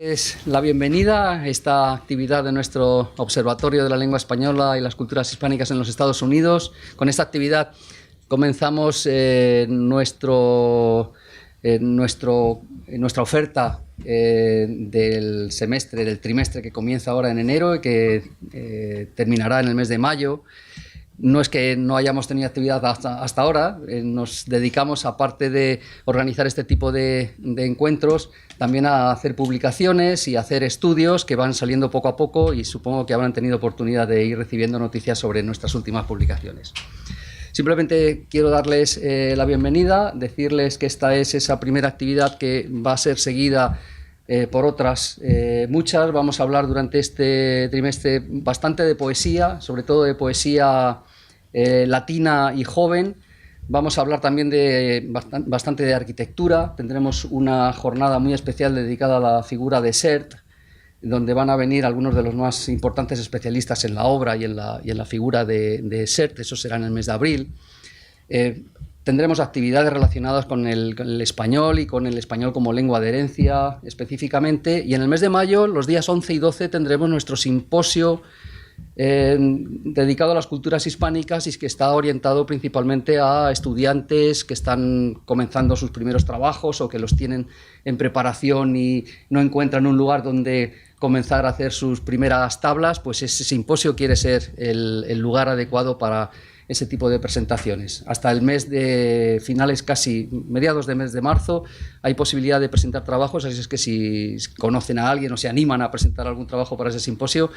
Es la bienvenida a esta actividad de nuestro Observatorio de la Lengua Española y las Culturas Hispánicas en los Estados Unidos. Con esta actividad comenzamos nuestra oferta del semestre, del trimestre que comienza ahora en enero y que terminará en el mes de mayo. No es que no hayamos tenido actividad hasta ahora, nos dedicamos, aparte de organizar este tipo de encuentros, también a hacer publicaciones y a hacer estudios que van saliendo poco a poco, y supongo que habrán tenido oportunidad de ir recibiendo noticias sobre nuestras últimas publicaciones. Simplemente quiero darles la bienvenida, decirles que esta es esa primera actividad que va a ser seguida por otras muchas. Vamos a hablar durante este trimestre bastante de poesía, sobre todo de poesía latina y joven. Vamos a hablar también bastante de arquitectura. Tendremos una jornada muy especial dedicada a la figura de Sert, donde van a venir algunos de los más importantes especialistas en la obra y en la figura de Sert. Eso será en el mes de abril. Tendremos actividades relacionadas con el español y con el español como lengua de herencia específicamente. Y en el mes de mayo, los días 11 y 12, tendremos nuestro simposio dedicado a las culturas hispánicas, y que está orientado principalmente a estudiantes que están comenzando sus primeros trabajos o que los tienen en preparación y no encuentran un lugar donde comenzar a hacer sus primeras tablas. Pues ese simposio quiere ser el lugar adecuado para ese tipo de presentaciones. Hasta el mes de finales, casi mediados de mes de marzo, hay posibilidad de presentar trabajos, así es que si conocen a alguien o se animan a presentar algún trabajo para ese simposio,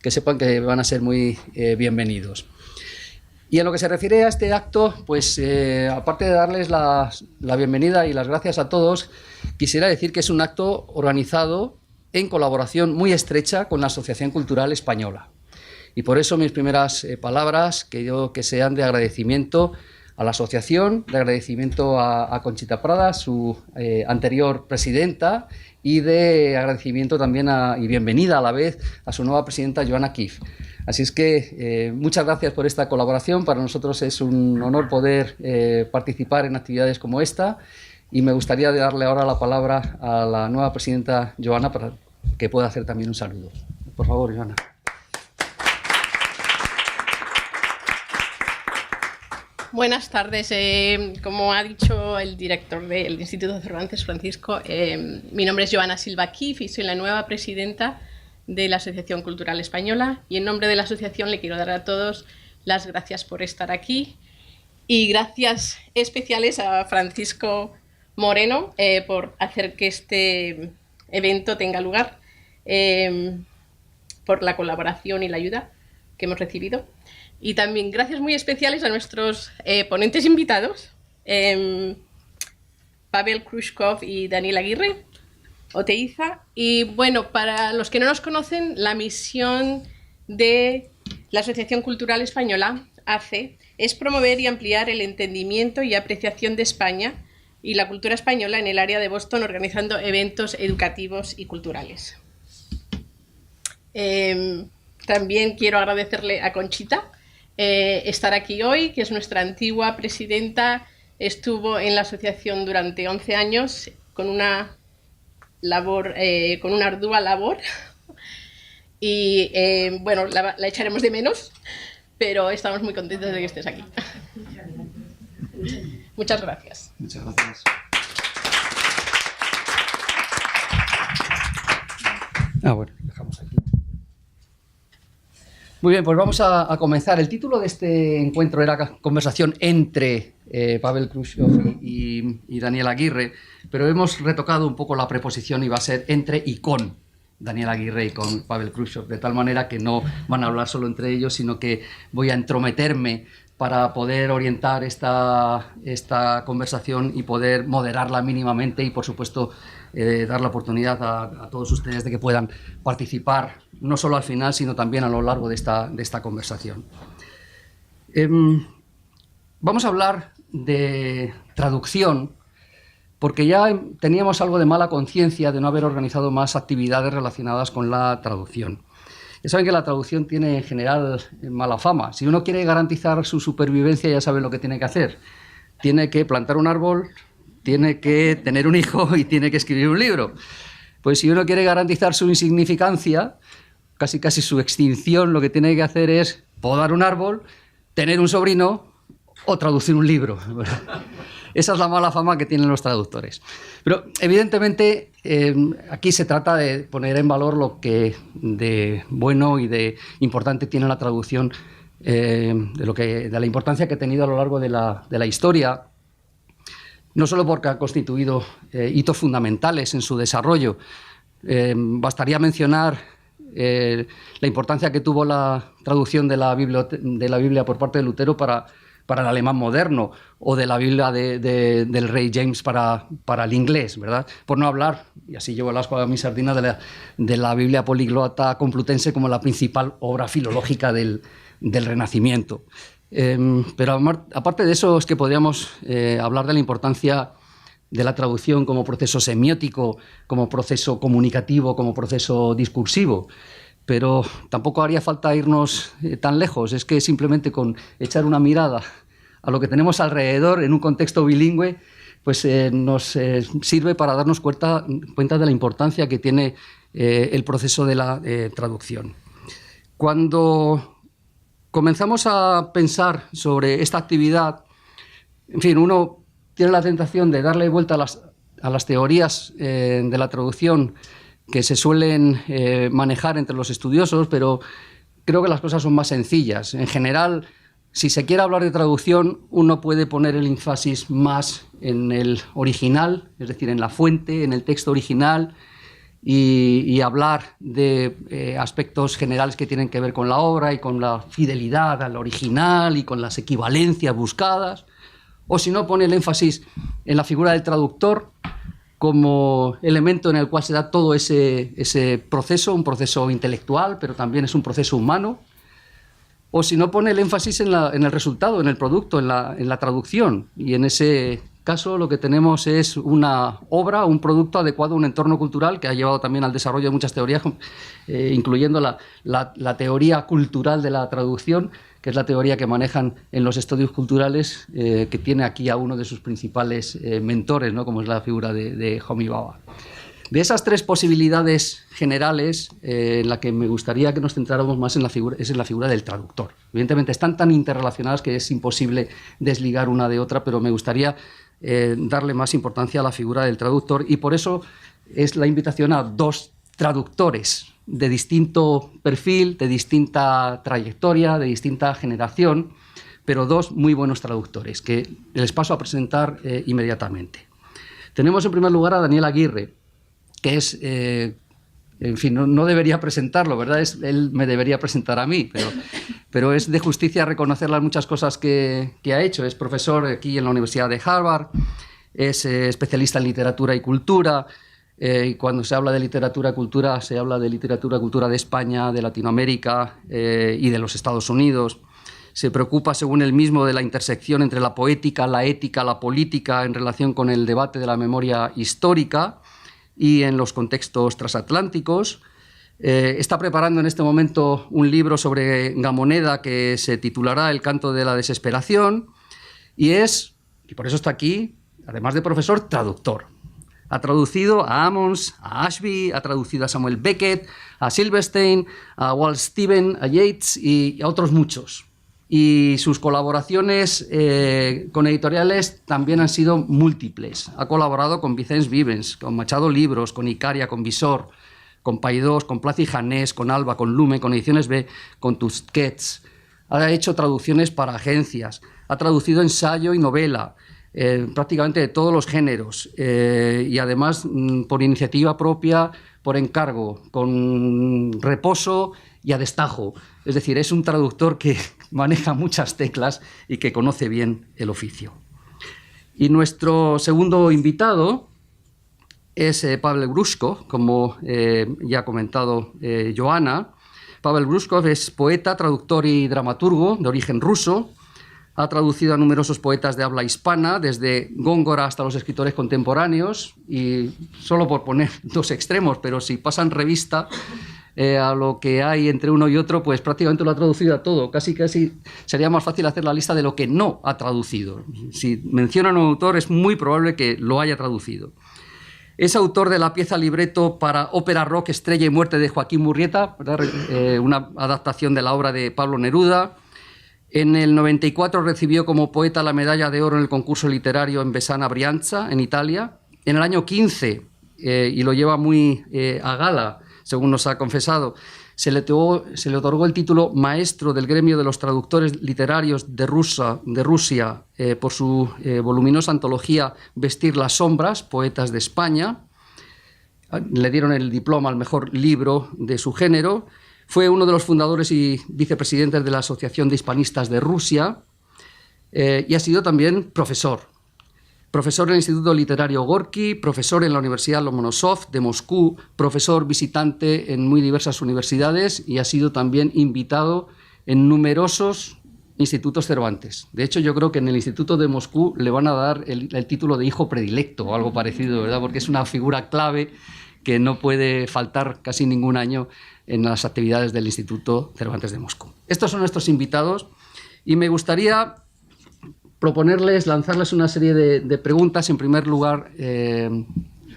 que sepan que van a ser muy bienvenidos. Y en lo que se refiere a este acto, pues aparte de darles la bienvenida y las gracias a todos, quisiera decir que es un acto organizado en colaboración muy estrecha con la Asociación Cultural Española. Y por eso mis primeras palabras que sean de agradecimiento a la asociación, de agradecimiento a Conchita Prada, su anterior presidenta, y de agradecimiento también y bienvenida a la vez a su nueva presidenta, Joanna Keefe. Así es que muchas gracias por esta colaboración. Para nosotros es un honor poder participar en actividades como esta, y me gustaría darle ahora la palabra a la nueva presidenta, Joanna, para que pueda hacer también un saludo. Por favor, Joanna. Buenas tardes. Como ha dicho el director del Instituto Cervantes, Francisco, mi nombre es Joanna Silva Keefe y soy la nueva presidenta de la Asociación Cultural Española, y en nombre de la asociación le quiero dar a todos las gracias por estar aquí, y gracias especiales a Francisco Moreno por hacer que este evento tenga lugar, por la colaboración y la ayuda que hemos recibido. Y también gracias muy especiales a nuestros ponentes invitados, Pavel Khrushchev y Daniel Aguirre, Oteiza. Y bueno, para los que no nos conocen, la misión de la Asociación Cultural Española, ACE, es promover y ampliar el entendimiento y apreciación de España y la cultura española en el área de Boston, organizando eventos educativos y culturales. También quiero agradecerle a Conchita estar aquí hoy, que es nuestra antigua presidenta. Estuvo en la asociación durante 11 años con una ardua labor y bueno, la echaremos de menos, pero estamos muy contentos de que estés aquí. Muchas gracias. Muchas gracias. Bueno, dejamos aquí. Muy bien, pues vamos a comenzar. El título de este encuentro era conversación entre Pavel Khrushchev y Daniel Aguirre, pero hemos retocado un poco la preposición y va a ser entre y con Daniel Aguirre y con Pavel Khrushchev, de tal manera que no van a hablar solo entre ellos, sino que voy a entrometerme para poder orientar esta conversación y poder moderarla mínimamente, y por supuesto dar la oportunidad a todos ustedes de que puedan participar, no solo al final, sino también a lo largo de esta conversación. Vamos a hablar de traducción, porque ya teníamos algo de mala conciencia de no haber organizado más actividades relacionadas con la traducción. Ya saben que la traducción tiene en general mala fama. Si uno quiere garantizar su supervivencia, ya saben lo que tiene que hacer. Tiene que plantar un árbol, tiene que tener un hijo y tiene que escribir un libro. Pues si uno quiere garantizar su insignificancia, casi casi su extinción, lo que tiene que hacer es podar un árbol, tener un sobrino o traducir un libro. Esa es la mala fama que tienen los traductores. Pero evidentemente aquí se trata de poner en valor lo que de bueno y de importante tiene la traducción, de la importancia que ha tenido a lo largo de la historia, no solo porque ha constituido hitos fundamentales en su desarrollo. Bastaría mencionar la importancia que tuvo la traducción de la Biblia por parte de Lutero para el alemán moderno, o de la Biblia del rey James para el inglés, ¿verdad? Por no hablar, y así llevo el asco a mi sardina, de la Biblia poliglota complutense como la principal obra filológica del Renacimiento. Pero aparte de eso, es que podríamos hablar de la importancia de la traducción como proceso semiótico, como proceso comunicativo, como proceso discursivo. Pero tampoco haría falta irnos tan lejos. Es que simplemente con echar una mirada a lo que tenemos alrededor en un contexto bilingüe, pues nos sirve para darnos cuenta de la importancia que tiene el proceso de la traducción. Cuando comenzamos a pensar sobre esta actividad, en fin, uno tiene la tentación de darle vuelta a las teorías de la traducción que se suelen manejar entre los estudiosos, pero creo que las cosas son más sencillas. En general, si se quiere hablar de traducción, uno puede poner el énfasis más en el original, es decir, en la fuente, en el texto original, y hablar de aspectos generales que tienen que ver con la obra y con la fidelidad al original y con las equivalencias buscadas. O si no, pone el énfasis en la figura del traductor como elemento en el cual se da todo ese proceso, un proceso intelectual, pero también es un proceso humano. O si no, pone el énfasis en el resultado, en el producto, en la traducción. Y en ese caso lo que tenemos es una obra, un producto adecuado a un entorno cultural que ha llevado también al desarrollo de muchas teorías, incluyendo la teoría cultural de la traducción, que es la teoría que manejan en los estudios culturales, que tiene aquí a uno de sus principales mentores, ¿no? Como es la figura de Homi Bhabha. De esas tres posibilidades generales, en la que me gustaría que nos centráramos más es en la figura del traductor. Evidentemente están tan interrelacionadas que es imposible desligar una de otra, pero me gustaría darle más importancia a la figura del traductor, y por eso es la invitación a dos traductores de distinto perfil, de distinta trayectoria, de distinta generación, pero dos muy buenos traductores que les paso a presentar inmediatamente. Tenemos en primer lugar a Daniel Aguirre, que es, en fin, no debería presentarlo, ¿verdad? Él me debería presentar a mí, pero es de justicia reconocer las muchas cosas que ha hecho. Es profesor aquí en la Universidad de Harvard, es especialista en literatura y cultura, y cuando se habla de literatura y cultura, se habla de literatura y cultura de España, de Latinoamérica y de los Estados Unidos. Se preocupa, según él mismo, de la intersección entre la poética, la ética, la política en relación con el debate de la memoria histórica y en los contextos transatlánticos. Está preparando en este momento un libro sobre Gamoneda que se titulará El canto de la desesperación, y por eso está aquí, además de profesor, traductor. Ha traducido a Ammons, a Ashby, ha traducido a Samuel Beckett, a Silverstein, a Walt Stephen, a Yeats y a otros muchos. Y sus colaboraciones con editoriales también han sido múltiples. Ha colaborado con Vicens Vivens, con Machado Libros, con Icaria, con Visor, con Paidós, con Plaza y Janés, con Alba, con Lume, con Ediciones B, con Tusquets. Ha hecho traducciones para agencias, ha traducido ensayo y novela, prácticamente de todos los géneros, y además por iniciativa propia, por encargo, con reposo y a destajo. Es decir, es un traductor que maneja muchas teclas y que conoce bien el oficio. Y nuestro segundo invitado es Pavel Grushkov, como ya ha comentado Joana. Pavel Grushkov es poeta, traductor y dramaturgo de origen ruso. Ha traducido a numerosos poetas de habla hispana, desde Góngora hasta los escritores contemporáneos, y solo por poner dos extremos, pero si pasan revista a lo que hay entre uno y otro, pues prácticamente lo ha traducido a todo. Casi sería más fácil hacer la lista de lo que no ha traducido. Si mencionan a un autor, es muy probable que lo haya traducido. Es autor de la pieza libreto para ópera rock Estrella y Muerte de Joaquín Murrieta, ¿verdad? Una adaptación de la obra de Pablo Neruda. En el 94 recibió como poeta la medalla de oro en el concurso literario en Besana Brianza, en Italia. En el año 15, y lo lleva muy a gala, según nos ha confesado, se le otorgó el título Maestro del Gremio de los Traductores Literarios de Rusia por su voluminosa antología Vestir las Sombras, Poetas de España. Le dieron el diploma al mejor libro de su género. Fue uno de los fundadores y vicepresidentes de la Asociación de Hispanistas de Rusia y ha sido también profesor. Profesor en el Instituto Literario Gorki, profesor en la Universidad Lomonosov de Moscú, profesor visitante en muy diversas universidades y ha sido también invitado en numerosos institutos Cervantes. De hecho, yo creo que en el Instituto de Moscú le van a dar el título de hijo predilecto o algo parecido, ¿verdad? Porque es una figura clave que no puede faltar casi ningún año en las actividades del Instituto Cervantes de Moscú. Estos son nuestros invitados y me gustaría lanzarles una serie de preguntas, en primer lugar,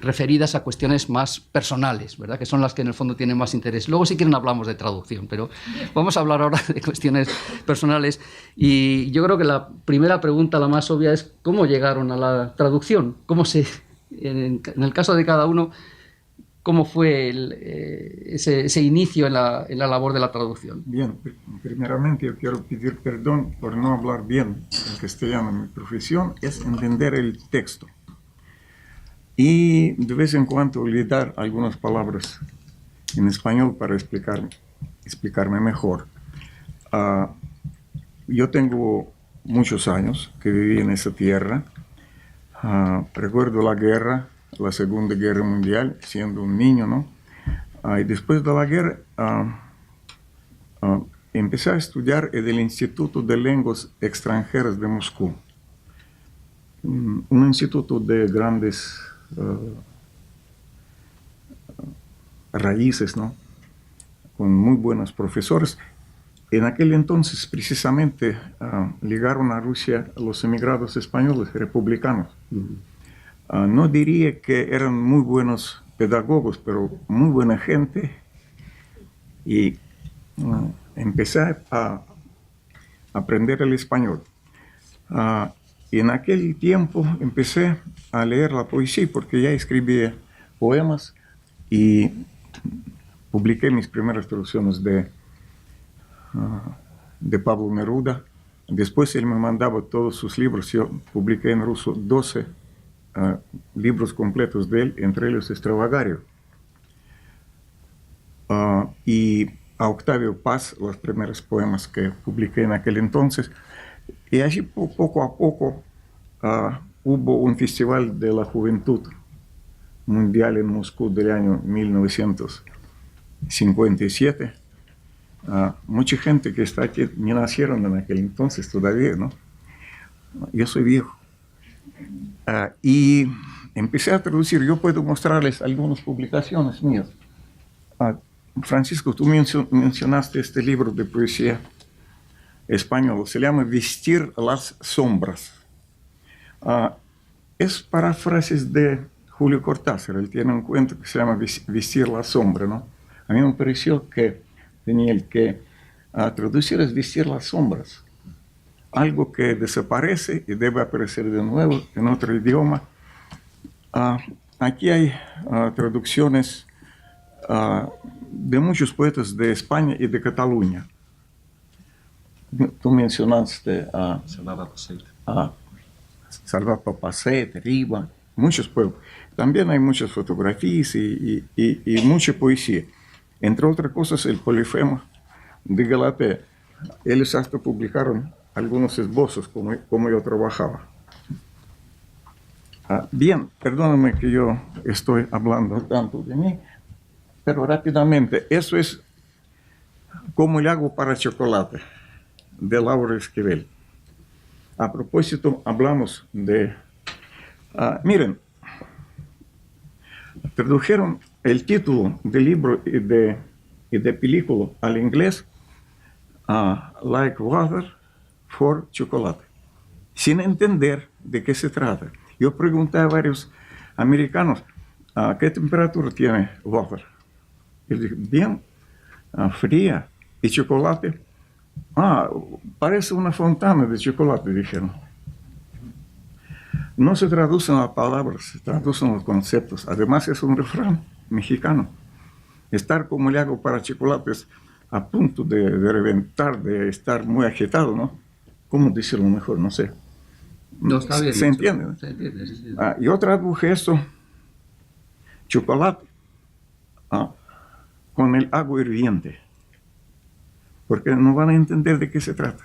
referidas a cuestiones más personales, ¿verdad? Que son las que en el fondo tienen más interés. Luego, si quieren, hablamos de traducción, pero vamos a hablar ahora de cuestiones personales. Y yo creo que la primera pregunta, la más obvia, es ¿cómo llegaron a la traducción? En el caso de cada uno, ¿cómo fue ese inicio en la labor de la traducción? Bien, primeramente yo quiero pedir perdón por no hablar bien el castellano. Mi profesión es entender el texto y de vez en cuando olvidar algunas palabras en español para explicarme mejor. Yo tengo muchos años que viví en esa tierra. Recuerdo la guerra, la Segunda Guerra Mundial, siendo un niño, ¿no? Y después de la guerra empecé a estudiar en el Instituto de Lenguas Extranjeras de Moscú. Un instituto de grandes raíces, ¿no? Con muy buenos profesores. En aquel entonces, precisamente, llegaron a Rusia los emigrados españoles republicanos. No diría que eran muy buenos pedagogos, pero muy buena gente. Y empecé a aprender el español. Y en aquel tiempo empecé a leer la poesía, porque ya escribía poemas y publiqué mis primeras traducciones de Pablo Neruda. Después él me mandaba todos sus libros. Yo publiqué en ruso 12 libros completos de él, entre ellos Extravagario. Y a Octavio Paz, los primeros poemas que publiqué en aquel entonces. Y así poco a poco hubo un festival de la juventud mundial en Moscú del año 1957. Mucha gente que está aquí ni nacieron en aquel entonces todavía, ¿no? Yo soy viejo. Y empecé a traducir. Yo puedo mostrarles algunas publicaciones mías. Francisco, tú mencionaste este libro de poesía español. Se llama Vestir las Sombras. Es paráfrasis de Julio Cortázar. Él tiene un cuento que se llama Vestir la Sombra, ¿no? A mí me pareció que tenía que traducir es vestir las sombras. Algo que desaparece y debe aparecer de nuevo en otro idioma. Aquí hay traducciones de muchos poetas de España y de Cataluña. Tú mencionaste a Salvat Papaset, Riba, muchos poetas. También hay muchas fotografías y mucha poesía. Entre otras cosas, el Polifemo de Galatea. Ellos hasta publicaron algunos esbozos como yo trabajaba. Bien, perdóname que yo estoy hablando tanto de mí, pero rápidamente, eso es Cómo le hago para chocolate, de Laura Esquivel. A propósito, hablamos de... miren, tradujeron el título del libro y de película al inglés, Like Water for Chocolate, sin entender de qué se trata. Yo pregunté a varios americanos, ¿qué temperatura tiene water? Y dije, bien, fría. ¿Y chocolate? Parece una fontana de chocolate, dijeron. No se traducen las palabras, se traducen los conceptos. Además es un refrán mexicano. Estar como le hago para chocolates a punto de reventar, de estar muy agitado, ¿no? ¿Cómo decirlo mejor? No sé. No, está bien. ¿Se entiende? ¿No? Se entiende, sí, sí. Yo traduje esto, chocolate, con el agua hirviente. Porque no van a entender de qué se trata.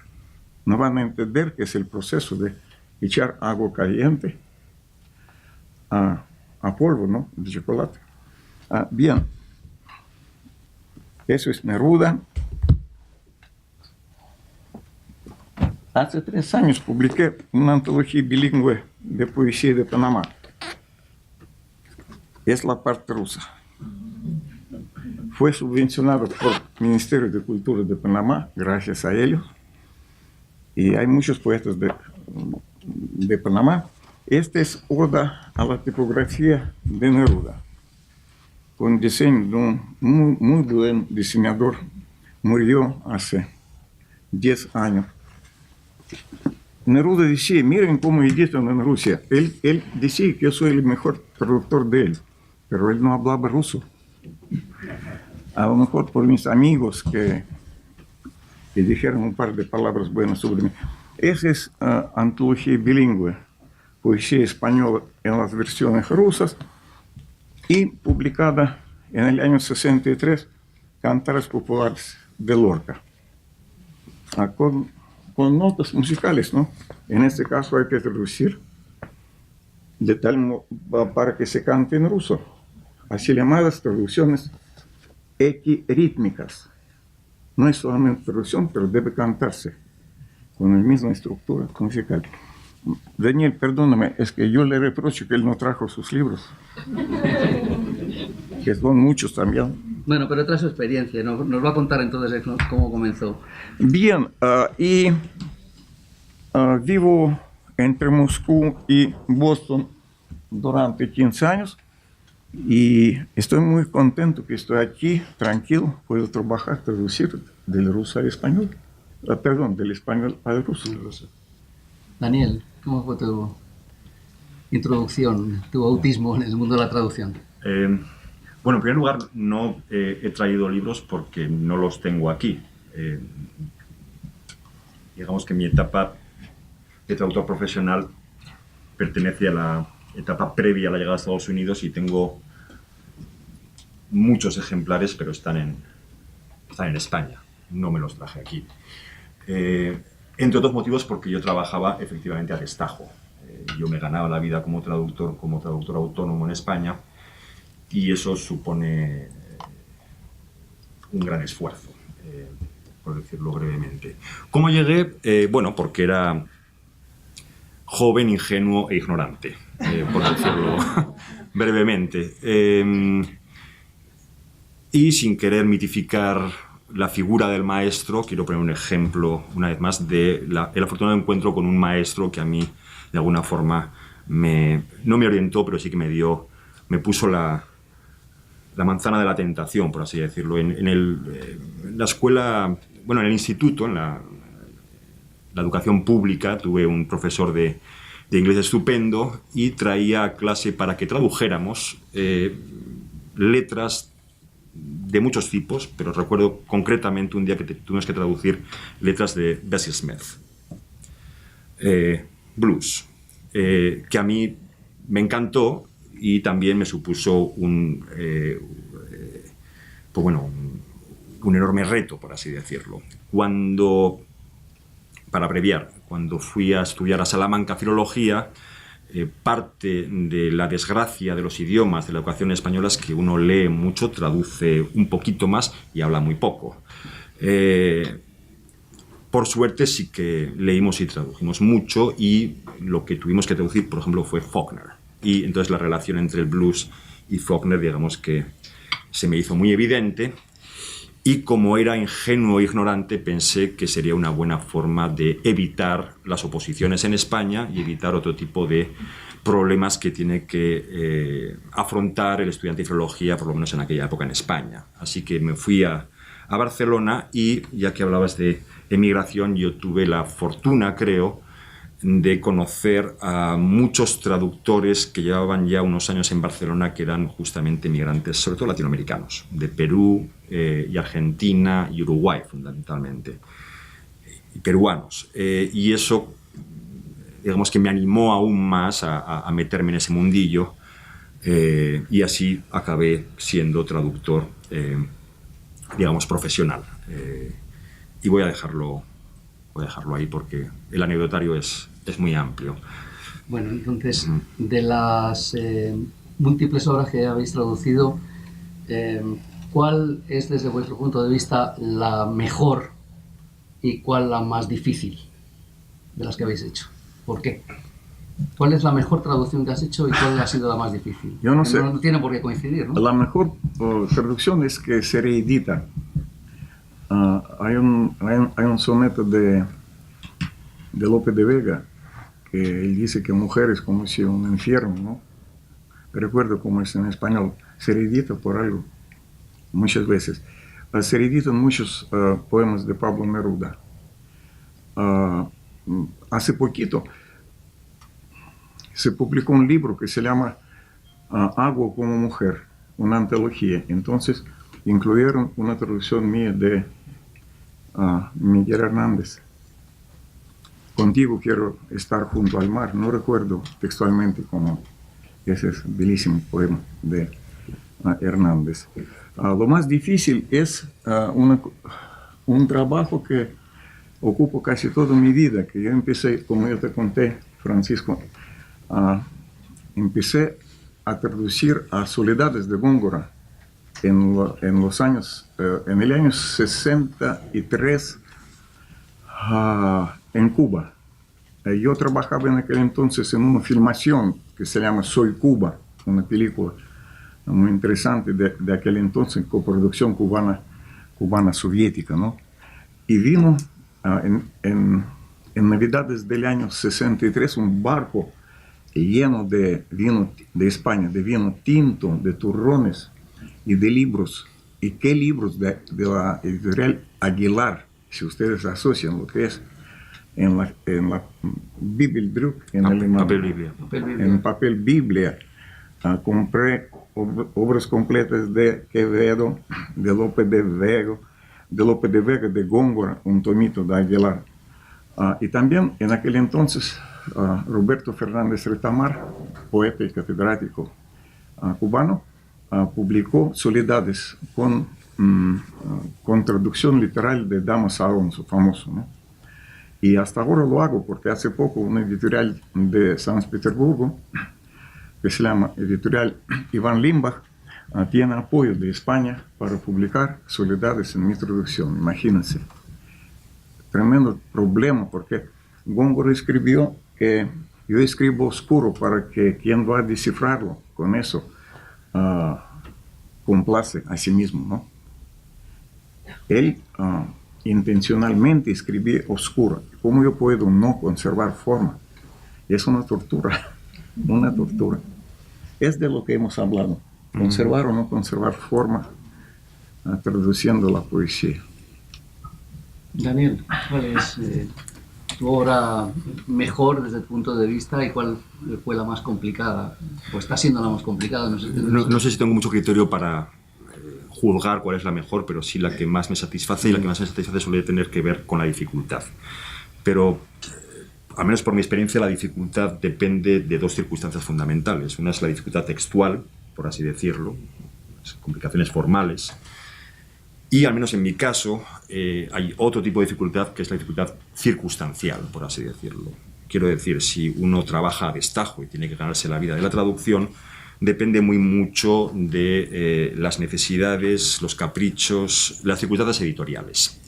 No van a entender que es el proceso de echar agua caliente a polvo, ¿no? De chocolate. Bien. Eso es Neruda. Hace 3 años publiqué una antología bilingüe de poesía de Panamá. Es la parte rusa. Fue subvencionado por el Ministerio de Cultura de Panamá, gracias a ellos. Y hay muchos poetas de Panamá. Esta es oda a la tipografía de Neruda, con diseño de un muy buen diseñador. Murió hace 10 años. Neruda decía, miren cómo editan en Rusia. Él decía que yo soy el mejor traductor de él, pero él no hablaba ruso. A lo mejor por mis amigos que dijeron un par de palabras buenas sobre mí. Esa es antología bilingüe, poesía española en las versiones rusas, y publicada en el año 63, Cantares Populares de Lorca, con notas musicales, ¿no? En este caso hay que traducir de tal modo para que se cante en ruso, así llamadas traducciones equirítmicas. No es solamente traducción, pero debe cantarse con la misma estructura musical. Daniel, perdóname, es que yo le reprocho que él no trajo sus libros, que son muchos también. Bueno, pero trae su experiencia, nos va a contar entonces cómo comenzó. Bien, vivo entre Moscú y Boston durante 15 años y estoy muy contento que estoy aquí, tranquilo, puedo trabajar, traducir del ruso al español, perdón, del español al ruso. Daniel, ¿cómo fue tu introducción, tu bautismo en el mundo de la traducción? Bueno, en primer lugar, no he traído libros porque no los tengo aquí. Digamos que mi etapa de traductor profesional pertenece a la etapa previa a la llegada a Estados Unidos y tengo muchos ejemplares, pero están en España. No me los traje aquí. Entre otros motivos porque yo trabajaba efectivamente a destajo. Yo me ganaba la vida como traductor autónomo en España y eso supone un gran esfuerzo, por decirlo brevemente. ¿Cómo llegué? Bueno, porque era joven, ingenuo e ignorante, por decirlo brevemente. Y sin querer mitificar la figura del maestro, quiero poner un ejemplo, una vez más, del afortunado encuentro con un maestro que a mí, de alguna forma, no me orientó, pero sí que me puso la manzana de la tentación, por así decirlo. En la escuela, bueno, en el instituto, en la educación pública, tuve un profesor de inglés estupendo y traía a clase para que tradujéramos letras de muchos tipos, pero recuerdo concretamente un día que tuvimos que traducir letras de Bessie Smith, blues, que a mí me encantó y también me supuso un enorme reto, por así decirlo. Para abreviar, cuando fui a estudiar a Salamanca filología, parte de la desgracia de los idiomas de la educación española es que uno lee mucho, traduce un poquito más y habla muy poco. Por suerte sí que leímos y tradujimos mucho y lo que tuvimos que traducir, por ejemplo, fue Faulkner. Y entonces la relación entre el blues y Faulkner, digamos que se me hizo muy evidente y como era ingenuo e ignorante, pensé que sería una buena forma de evitar las oposiciones en España y evitar otro tipo de problemas que tiene que afrontar el estudiante de filología, por lo menos en aquella época en España. Así que me fui a Barcelona y, ya que hablabas de emigración, yo tuve la fortuna, creo, de conocer a muchos traductores que llevaban ya unos años en Barcelona, que eran justamente migrantes, sobre todo latinoamericanos, de Perú y Argentina y Uruguay, fundamentalmente, y peruanos. Y eso, digamos que me animó aún más a meterme en ese mundillo, y así acabé siendo traductor, digamos, profesional. Y voy a dejarlo ahí porque el anecdotario es muy amplio. Bueno, entonces, de las múltiples obras que habéis traducido, ¿cuál es, desde vuestro punto de vista, la mejor y cuál la más difícil de las que habéis hecho? ¿Por qué? ¿Cuál es la mejor traducción que has hecho y cuál ha sido la más difícil? Yo no sé. No tiene por qué coincidir, ¿no? La mejor traducción es que se reedita. Hay un soneto de Lope de Vega que él dice que mujer es como si un infierno, ¿no? Recuerdo cómo es en español, se reedita por algo, muchas veces. Se reeditan muchos poemas de Pablo Neruda. Hace poquito se publicó un libro que se llama Agua como mujer, una antología. Entonces incluyeron una traducción mía de Miguel Hernández. Contigo quiero estar junto al mar. No recuerdo textualmente cómo ese es bellísimo poema de Hernández. Lo más difícil es un trabajo que ocupo casi toda mi vida, que yo empecé, como yo te conté, Francisco, empecé a traducir a Soledades de Góngora en el año 63 en Cuba. Yo trabajaba en aquel entonces en una filmación que se llama Soy Cuba, una película muy interesante de aquel entonces, coproducción cubana-soviética, ¿no? Y vino en Navidades del año 63 un barco lleno de vino de España, de vino tinto, de turrones y de libros. ¿Y qué libros? De la editorial Aguilar, si ustedes asocian lo que es en la Bibeldruck, en alemán, Papel Biblia. en papel Biblia. Compré obras completas de Quevedo, de Lope de Vega, de Góngora, un tomito de Aguilar. Y también en aquel entonces Roberto Fernández Retamar, poeta y catedrático cubano, publicó Soledades con traducción literal de Damas Alonso, famoso, ¿no? Y hasta ahora lo hago porque hace poco una editorial de San Petersburgo, que se llama Editorial Iván Limbach, tiene apoyo de España para publicar Soledades en mi traducción. Imagínense. Tremendo problema porque Góngora escribió que yo escribo oscuro para que quien va a descifrarlo con eso complace a sí mismo, ¿no? Él intencionalmente escribía oscuro. ¿Cómo yo puedo no conservar forma? Es una tortura, una tortura. Es de lo que hemos hablado, conservar o no conservar forma traduciendo la poesía. Daniel, ¿cuál es tu obra mejor desde el punto de vista y cuál fue la más complicada? ¿O está siendo la más complicada? No sé si tengo mucho criterio para juzgar cuál es la mejor, pero sí la que más me satisface, y la que más me satisface suele tener que ver con la dificultad. Pero, al menos por mi experiencia, la dificultad depende de dos circunstancias fundamentales. Una es la dificultad textual, por así decirlo, las complicaciones formales, y al menos en mi caso hay otro tipo de dificultad que es la dificultad circunstancial, por así decirlo. Quiero decir, si uno trabaja a destajo y tiene que ganarse la vida de la traducción, depende muy mucho de las necesidades, los caprichos, las circunstancias editoriales.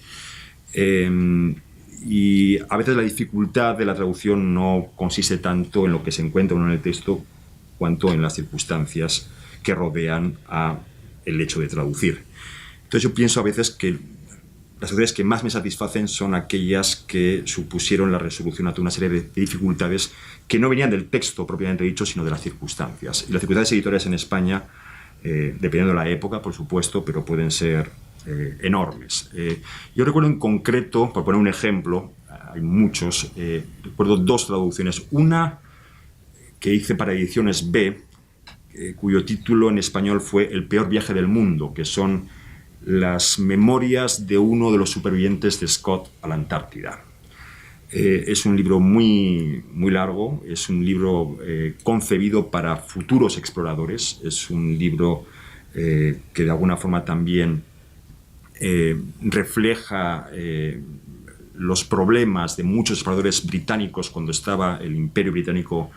Y a veces la dificultad de la traducción no consiste tanto en lo que se encuentra uno en el texto, cuanto en las circunstancias que rodean a el hecho de traducir. Entonces yo pienso a veces que las actividades que más me satisfacen son aquellas que supusieron la resolución ante una serie de dificultades que no venían del texto propiamente dicho, sino de las circunstancias. Y las circunstancias editoriales en España, dependiendo de la época, por supuesto, pero pueden ser enormes. Yo recuerdo en concreto, por poner un ejemplo, hay muchos, recuerdo dos traducciones. Una que hice para Ediciones B, cuyo título en español fue El peor viaje del mundo, que son las memorias de uno de los supervivientes de Scott a la Antártida. Es un libro muy largo, es un libro concebido para futuros exploradores, es un libro que de alguna forma también refleja los problemas de muchos exploradores británicos cuando estaba el Imperio Británico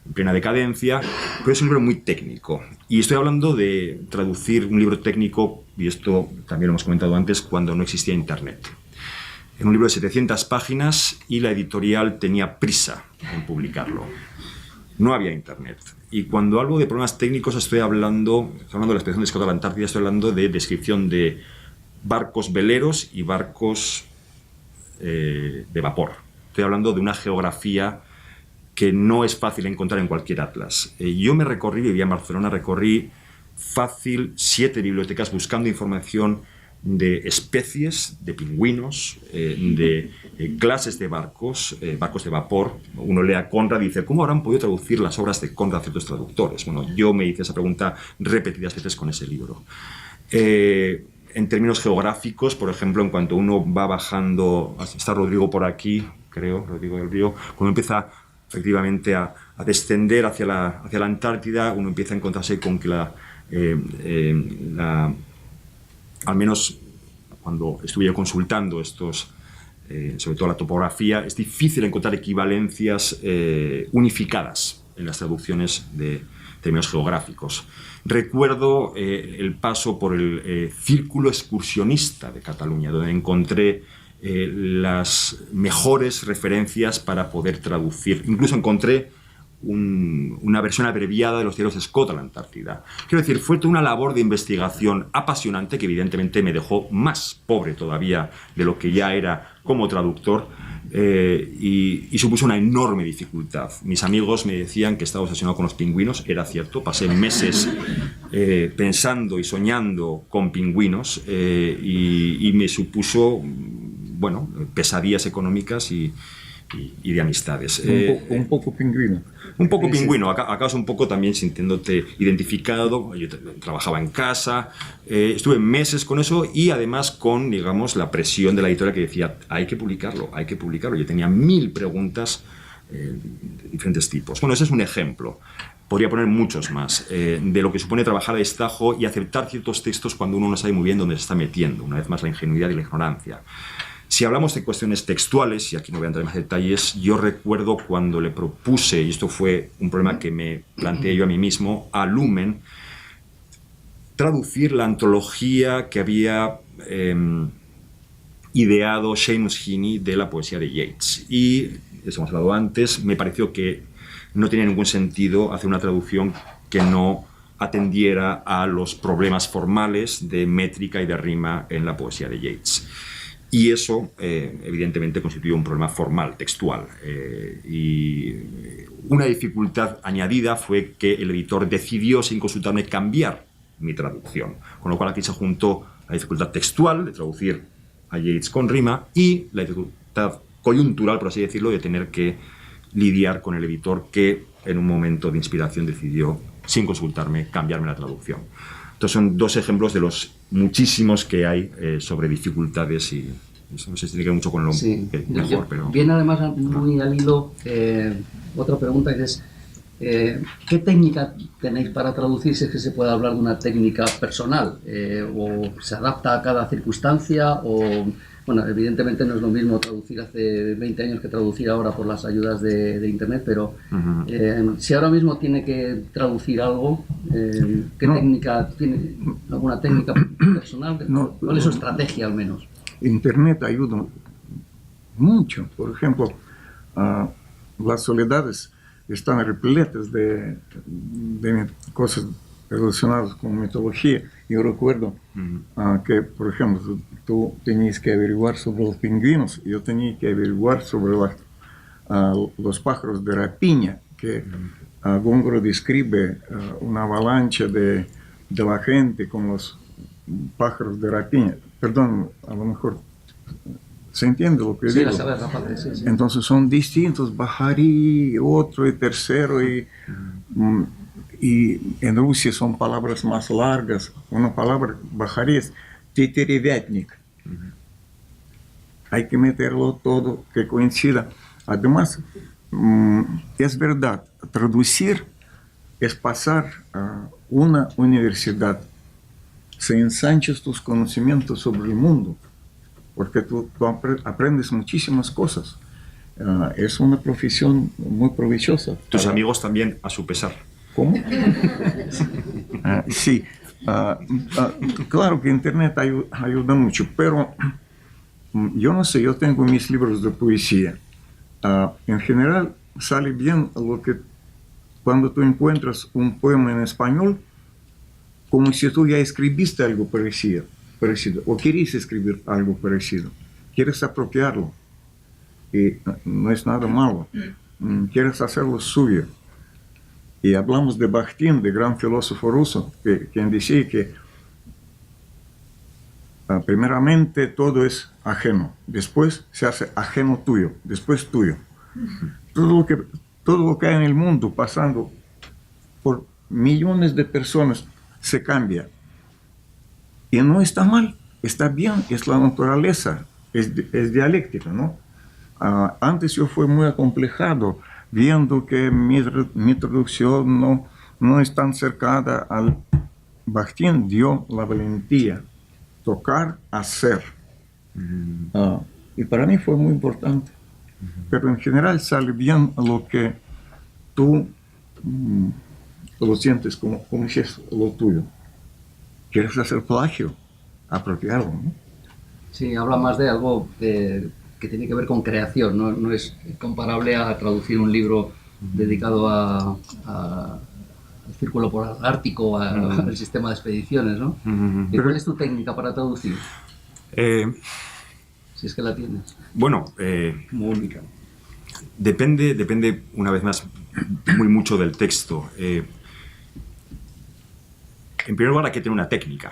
en plena decadencia, pero es un libro muy técnico. Y estoy hablando de traducir un libro técnico, y esto también lo hemos comentado antes, cuando no existía Internet. Era un libro de 700 páginas y la editorial tenía prisa en publicarlo. No había Internet. Y cuando hablo de problemas técnicos estoy hablando de la expedición de Scott a la Antártida, estoy hablando de descripción de barcos veleros y barcos de vapor. Estoy hablando de una geografía que no es fácil encontrar en cualquier atlas. Yo vivía en Barcelona, recorrí fácil 7 bibliotecas buscando información de especies, de pingüinos, de clases de barcos de vapor. Uno lee a Conrad y dice, ¿cómo habrán podido traducir las obras de Conrad a ciertos traductores? Bueno, yo me hice esa pregunta repetidas veces con ese libro. En términos geográficos, por ejemplo, en cuanto uno va bajando, está Rodrigo por aquí, creo, Rodrigo del Río, cuando empieza efectivamente a descender hacia la Antártida, uno empieza a encontrarse con que al menos cuando estuve consultando sobre todo la topografía, es difícil encontrar equivalencias unificadas en las traducciones de términos geográficos. Recuerdo el paso por el Círculo Excursionista de Cataluña, donde encontré las mejores referencias para poder traducir. Incluso encontré una versión abreviada de los diarios de Scott a la Antártida. Quiero decir, fue toda una labor de investigación apasionante que evidentemente me dejó más pobre todavía de lo que ya era como traductor y supuso una enorme dificultad. Mis amigos me decían que estaba obsesionado con los pingüinos, era cierto, pasé meses pensando y soñando con pingüinos y me supuso, bueno, pesadillas económicas y de amistades. Un poco pingüino. Un poco pingüino, acabas un poco también sintiéndote identificado. Yo trabajaba en casa, estuve meses con eso y además con, digamos, la presión de la editorial que decía hay que publicarlo. Yo tenía 1000 preguntas de diferentes tipos. Bueno, ese es un ejemplo. Podría poner muchos más de lo que supone trabajar a destajo y aceptar ciertos textos cuando uno no sabe muy bien dónde se está metiendo. Una vez más, la ingenuidad y la ignorancia. Si hablamos de cuestiones textuales, y aquí no voy a entrar en más detalles, yo recuerdo cuando le propuse, y esto fue un problema que me planteé yo a mí mismo, a Lumen, traducir la antología que había ideado Seamus Heaney de la poesía de Yeats. Y, eso hemos hablado antes, me pareció que no tenía ningún sentido hacer una traducción que no atendiera a los problemas formales de métrica y de rima en la poesía de Yeats. Y eso, evidentemente, constituyó un problema formal, textual. Y una dificultad añadida fue que el editor decidió, sin consultarme, cambiar mi traducción. Con lo cual aquí se juntó la dificultad textual, de traducir a Yeats con rima, y la dificultad coyuntural, por así decirlo, de tener que lidiar con el editor que, en un momento de inspiración, decidió, sin consultarme, cambiarme la traducción. Estos son 2 ejemplos de los muchísimos que hay sobre dificultades y eso no sé si tiene que ver mucho con lo mejor, pero... Viene además muy al hilo otra pregunta que es ¿qué técnica tenéis para traducir, si es que se puede hablar de una técnica personal? ¿O se adapta a cada circunstancia? O, bueno, evidentemente no es lo mismo traducir hace 20 años que traducir ahora por las ayudas de Internet, pero si ahora mismo tiene que traducir algo, ¿qué técnica tiene? ¿Alguna técnica personal? ¿Cuál es su estrategia al menos? Internet ayuda mucho. Por ejemplo, las soledades están repletas de cosas relacionados con mitología. Yo recuerdo que, por ejemplo, tú tenías que averiguar sobre los pingüinos, yo tenía que averiguar sobre los pájaros de rapiña, que Góngora describe una avalancha de la gente con los pájaros de rapiña. Perdón, a lo mejor se entiende lo que digo. Sí, la parte, sí, sí. Entonces son distintos, bajarí, otro y tercero, y en Rusia son palabras más largas. Una palabra, bajarí, es teterevятник. Hay que meterlo todo que coincida. Además, es verdad, traducir es pasar a una universidad. Se ensanchas tus conocimientos sobre el mundo, porque tú aprendes muchísimas cosas. Es una profesión muy provechosa. Tus amigos también, a su pesar. ¿Cómo? Sí, claro que Internet ayuda mucho, pero yo no sé, yo tengo mis libros de poesía. En general sale bien lo que cuando tú encuentras un poema en español, como si tú ya escribiste algo parecido, o quieres escribir algo parecido, quieres apropiarlo, y no es nada malo, quieres hacerlo suyo. Y hablamos de Bakhtin, de gran filósofo ruso, quien decía que primeramente todo es ajeno, después se hace ajeno tuyo, después tuyo. Todo lo que hay en el mundo pasando por millones de personas se cambia. Y no está mal, está bien, es la naturaleza, es dialéctica, ¿no? Antes yo fui muy acomplejado viendo que mi traducción no es tan cercana al... Bakhtin dio la valentía, tocar, hacer. Y para mí fue muy importante. Pero en general sale bien lo que tú lo sientes como si es lo tuyo. Quieres hacer plagio, apropiarlo, ¿no? Sí, habla más de algo que tiene que ver con creación, no es comparable a traducir un libro dedicado al círculo polar ártico, al sistema de expediciones, ¿no? ¿Y cuál es tu técnica para traducir? Si es que la tienes. Bueno, como única. Depende una vez más muy mucho del texto. En primer lugar hay que tener una técnica.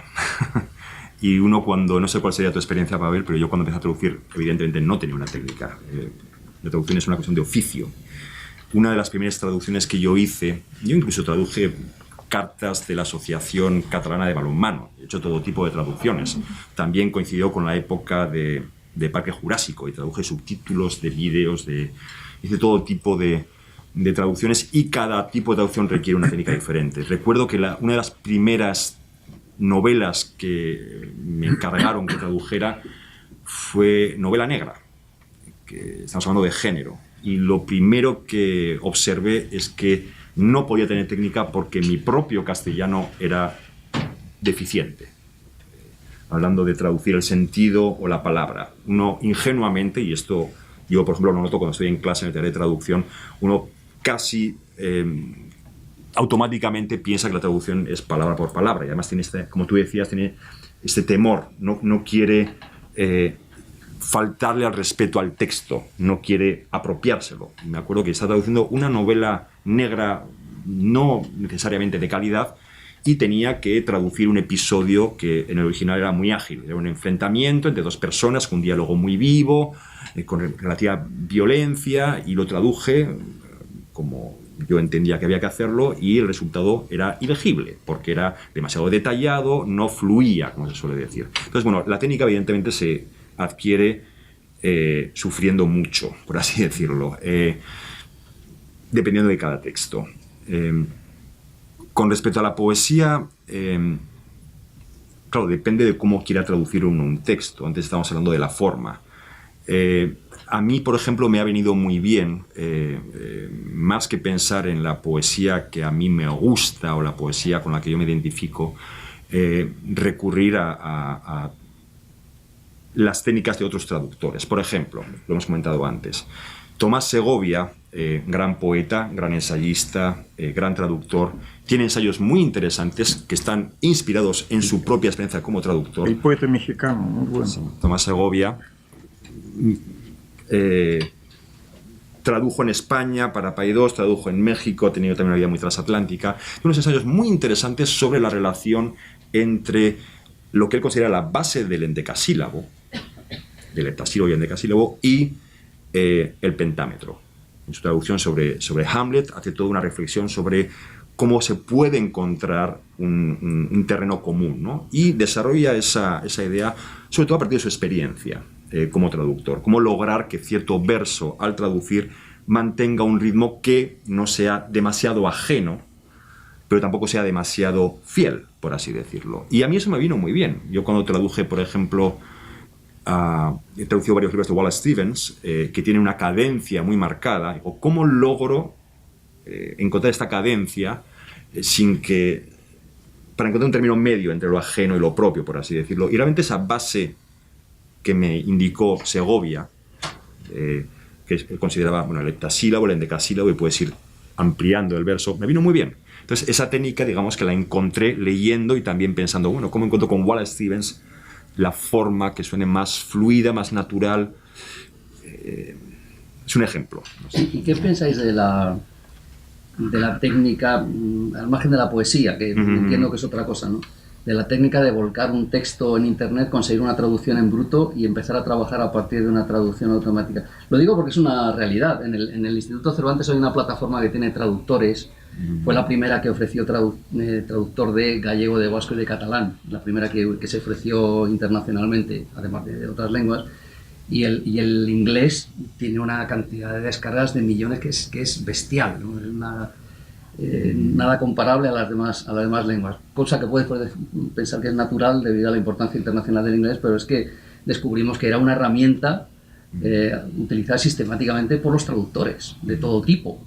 Y uno cuando, no sé cuál sería tu experiencia, Pavel, pero yo cuando empecé a traducir, evidentemente no tenía una técnica. La traducción es una cuestión de oficio. Una de las primeras traducciones que yo hice, yo incluso traduje cartas de la Asociación Catalana de Balonmano. He hecho todo tipo de traducciones. También coincidió con la época de Parque Jurásico y traduje subtítulos de vídeos, hice todo tipo de traducciones y cada tipo de traducción requiere una técnica diferente. Recuerdo que una de las primeras novelas que me encargaron que tradujera fue novela negra, que estamos hablando de género, y lo primero que observé es que no podía tener técnica porque mi propio castellano era deficiente. Hablando de traducir el sentido o la palabra. Uno ingenuamente, y esto yo por ejemplo lo noto cuando estoy en clase en el taller de traducción, uno casi automáticamente piensa que la traducción es palabra por palabra, y además tiene como tú decías, tiene este temor, no quiere faltarle al respeto al texto, no quiere apropiárselo. Me acuerdo que estaba traduciendo una novela negra no necesariamente de calidad, y tenía que traducir un episodio que en el original era muy ágil. Era un enfrentamiento entre dos personas con un diálogo muy vivo, con relativa violencia, y lo traduje como yo entendía que había que hacerlo, y el resultado era ilegible, porque era demasiado detallado, no fluía, como se suele decir. Entonces, bueno, la técnica evidentemente se adquiere sufriendo mucho, por así decirlo, dependiendo de cada texto. Con respecto a la poesía, claro, depende de cómo quiera traducir uno un texto. Antes estábamos hablando de la forma. A mí, por ejemplo, me ha venido muy bien, más que pensar en la poesía que a mí me gusta o la poesía con la que yo me identifico, recurrir a las técnicas de otros traductores. Por ejemplo, lo hemos comentado antes, Tomás Segovia, gran poeta, gran ensayista, gran traductor, tiene ensayos muy interesantes que están inspirados en su propia experiencia como traductor. El poeta mexicano, muy bueno. Sí, Tomás Segovia tradujo en España para Paidós, tradujo en México, ha tenido también una vida muy transatlántica. Tiene unos ensayos muy interesantes sobre la relación entre lo que él considera la base del endecasílabo, del heptasílabo y endecasílabo, y el pentámetro. En su traducción sobre Hamlet hace toda una reflexión sobre cómo se puede encontrar un terreno común, ¿no? Y desarrolla esa idea, sobre todo a partir de su experiencia como traductor. Cómo lograr que cierto verso, al traducir, mantenga un ritmo que no sea demasiado ajeno, pero tampoco sea demasiado fiel, por así decirlo. Y a mí eso me vino muy bien. Yo cuando traduje, por ejemplo, he traducido varios libros de Wallace Stevens, que tienen una cadencia muy marcada. Digo, ¿cómo logro encontrar esta cadencia para encontrar un término medio entre lo ajeno y lo propio, por así decirlo? Y realmente esa base que me indicó Segovia, que él consideraba el heptasílabo, el endecasílabo, y puedes ir ampliando el verso, me vino muy bien. Entonces esa técnica, digamos que la encontré leyendo y también pensando, bueno, ¿cómo encuentro con Wallace Stevens la forma que suene más fluida, más natural? Es un ejemplo. No sé. ¿Y qué pensáis de la técnica, al margen de la poesía, que entiendo que es otra cosa, ¿no? De la técnica de volcar un texto en internet, conseguir una traducción en bruto y empezar a trabajar a partir de una traducción automática? Lo digo porque es una realidad. En el Instituto Cervantes hay una plataforma que tiene traductores. Fue la primera que ofreció traductor de gallego, de vasco y de catalán. La primera que se ofreció internacionalmente, además de otras lenguas. Y el inglés tiene una cantidad de descargas de millones que es bestial, ¿no? Es nada comparable a las demás lenguas. Cosa que puedes pensar que es natural debido a la importancia internacional del inglés, pero es que descubrimos que era una herramienta utilizada sistemáticamente por los traductores de todo tipo.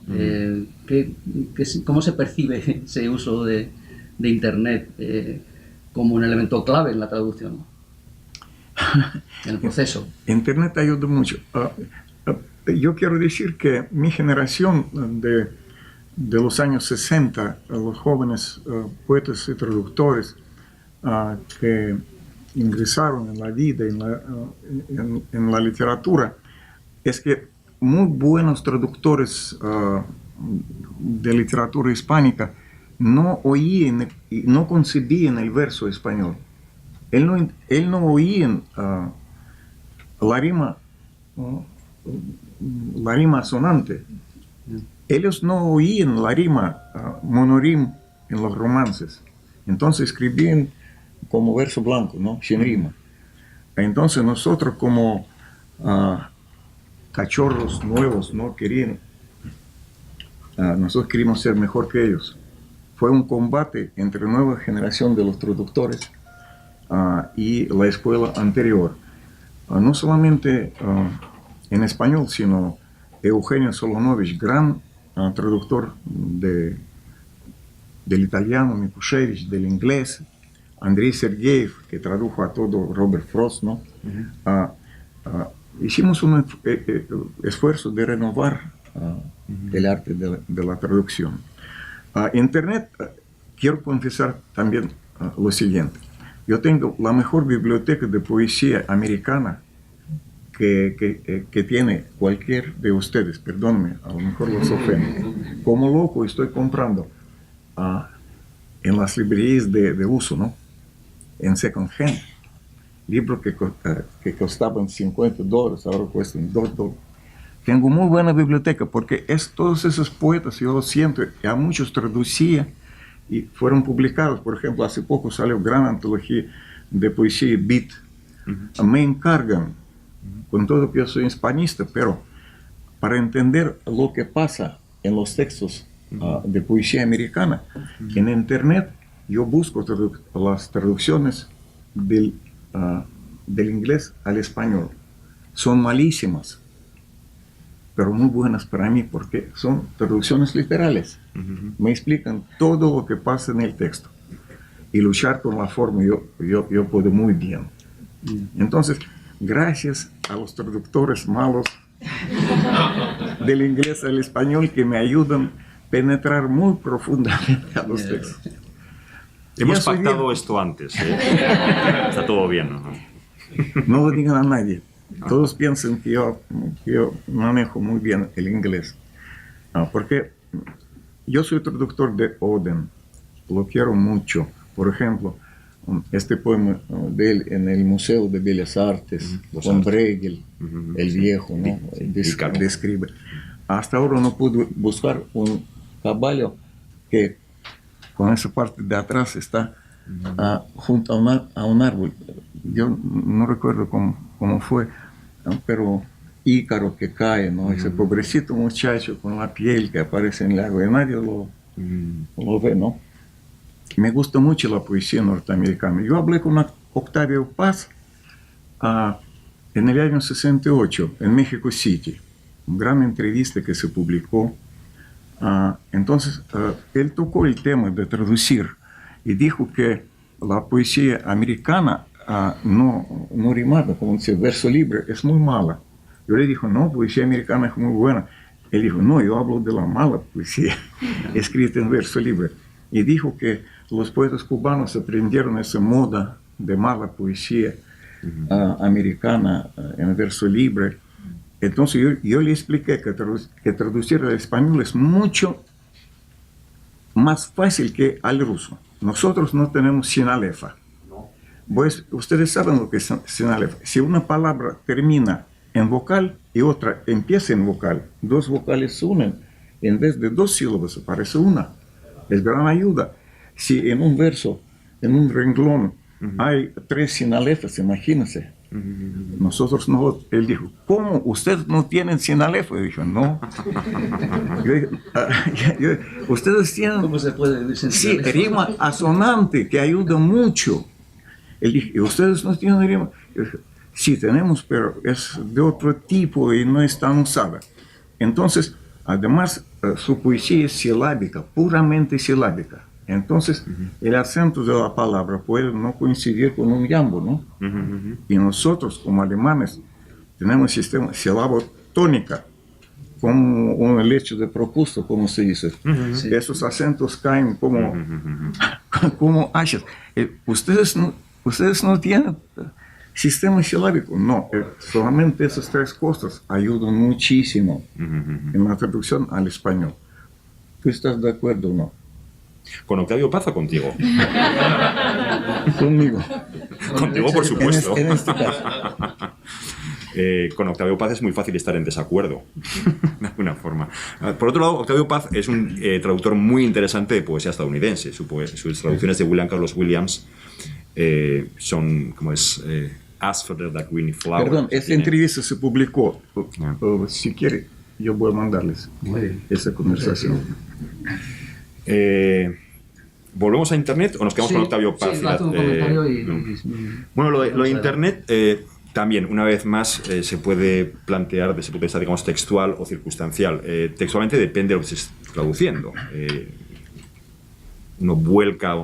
¿Cómo se percibe ese uso de Internet como un elemento clave en la traducción, en el proceso? Internet ayuda mucho. Yo quiero decir que mi generación de los años 60, los jóvenes poetas y traductores que ingresaron en la vida, en la literatura, es que muy buenos traductores de literatura hispánica no oían y no concebían el verso español. Él no oían la rima sonante. Ellos no oían la rima monorim en los romances. Entonces escribían como verso blanco, ¿no? Sin rima. Entonces nosotros como cachorros nuevos no querían, nosotros queríamos ser mejor que ellos. Fue un combate entre la nueva generación de los traductores y la escuela anterior. No solamente en español, sino Eugenio Solonovich, gran traductor del italiano, Mikushevich, del inglés, Andrei Sergeyev, que tradujo a todo Robert Frost, ¿no? Hicimos un esfuerzo de renovar el arte de la traducción. Internet, quiero confesar también lo siguiente. Yo tengo la mejor biblioteca de poesía americana que tiene cualquier de ustedes. Perdónme, a lo mejor los ofendo. Como loco estoy comprando en las librerías de uso, ¿no? En second hand. Libros que costaban $50, ahora cuestan $2. Tengo muy buena biblioteca porque todos esos poetas, yo lo siento, a muchos traducía y fueron publicados. Por ejemplo, hace poco salió gran antología de poesía Beat. Me encargan, con todo que yo soy hispanista, pero para entender lo que pasa en los textos de poesía americana, en internet yo busco las traducciones del inglés al español. Son malísimas, pero muy buenas para mí porque son traducciones literales. Me explican todo lo que pasa en el texto. Y luchar con la forma yo puedo muy bien. Entonces, gracias a los traductores malos del inglés al español que me ayudan a penetrar muy profundamente a los textos. Hemos pactado esto antes, ¿eh? Está todo bien, ¿no? No lo digan a nadie. Todos piensan que yo manejo muy bien el inglés. Porque yo soy traductor de Oden. Lo quiero mucho. Por ejemplo, este poema de él en el Museo de Bellas Artes, con Bruegel, el viejo, ¿no? Describe. Hasta ahora no pude buscar un caballo que con esa parte de atrás está junto a un árbol. Yo no recuerdo cómo fue, ¿no? Pero Ícaro que cae, ¿no? Ese pobrecito muchacho con la piel que aparece en el agua y nadie lo ve, ¿no? Me gusta mucho la poesía norteamericana. Yo hablé con Octavio Paz en el año 68 en México City, una gran entrevista que se publicó. Entonces, él tocó el tema de traducir y dijo que la poesía americana no rimada, como dice, verso libre, es muy mala. Yo le dije, no, poesía americana es muy buena. Él dijo, no, yo hablo de la mala poesía escrita en verso libre. Y dijo que los poetas cubanos aprendieron esa moda de mala poesía americana en verso libre. Entonces yo le expliqué que traducir al español es mucho más fácil que al ruso. Nosotros no tenemos sinalefa. Pues ustedes saben lo que es sinalefa. Si una palabra termina en vocal y otra empieza en vocal, dos vocales se unen. En vez de dos sílabas aparece una. Es gran ayuda. Si en un verso, en un renglón, hay tres sinalefas, imagínense. Nosotros no. Él dijo, ¿cómo? ¿Ustedes no tienen sinalefa? Yo dije, no. Yo dije, ustedes tienen... ¿Cómo se puede decir? Sí, rima asonante, que ayuda mucho. Él dijo, ¿ustedes no tienen rima? Yo dije, sí, tenemos, pero es de otro tipo y no es tan usada. Entonces, además, su poesía es silábica, puramente silábica. Entonces, el acento de la palabra puede no coincidir con un iambo, ¿no? Y nosotros, como alemanes, tenemos sistema sílabo-tónica, como un lecho de propusto, como se dice. Esos acentos caen como hachas. Ustedes no tienen sistema silábico. No, solamente esas tres cosas ayudan muchísimo en la traducción al español. ¿Tú estás de acuerdo o no? ¿Con Octavio Paz o contigo? Conmigo. Contigo, por supuesto. En este caso. Con Octavio Paz es muy fácil estar en desacuerdo, de alguna forma. Por otro lado, Octavio Paz es un traductor muy interesante de poesía estadounidense. Sus traducciones de William Carlos Williams son, como es, Ask for the Green Flower. Perdón, esta entrevista se publicó. Si quiere, yo voy a mandarles esa conversación. ¿Volvemos a Internet o nos quedamos con Octavio Paz? Sí, un comentario Bueno, lo de Internet también, una vez más, se puede plantear desde el punto de vista, digamos, textual o circunstancial. Textualmente depende de lo que se esté traduciendo. Uno vuelca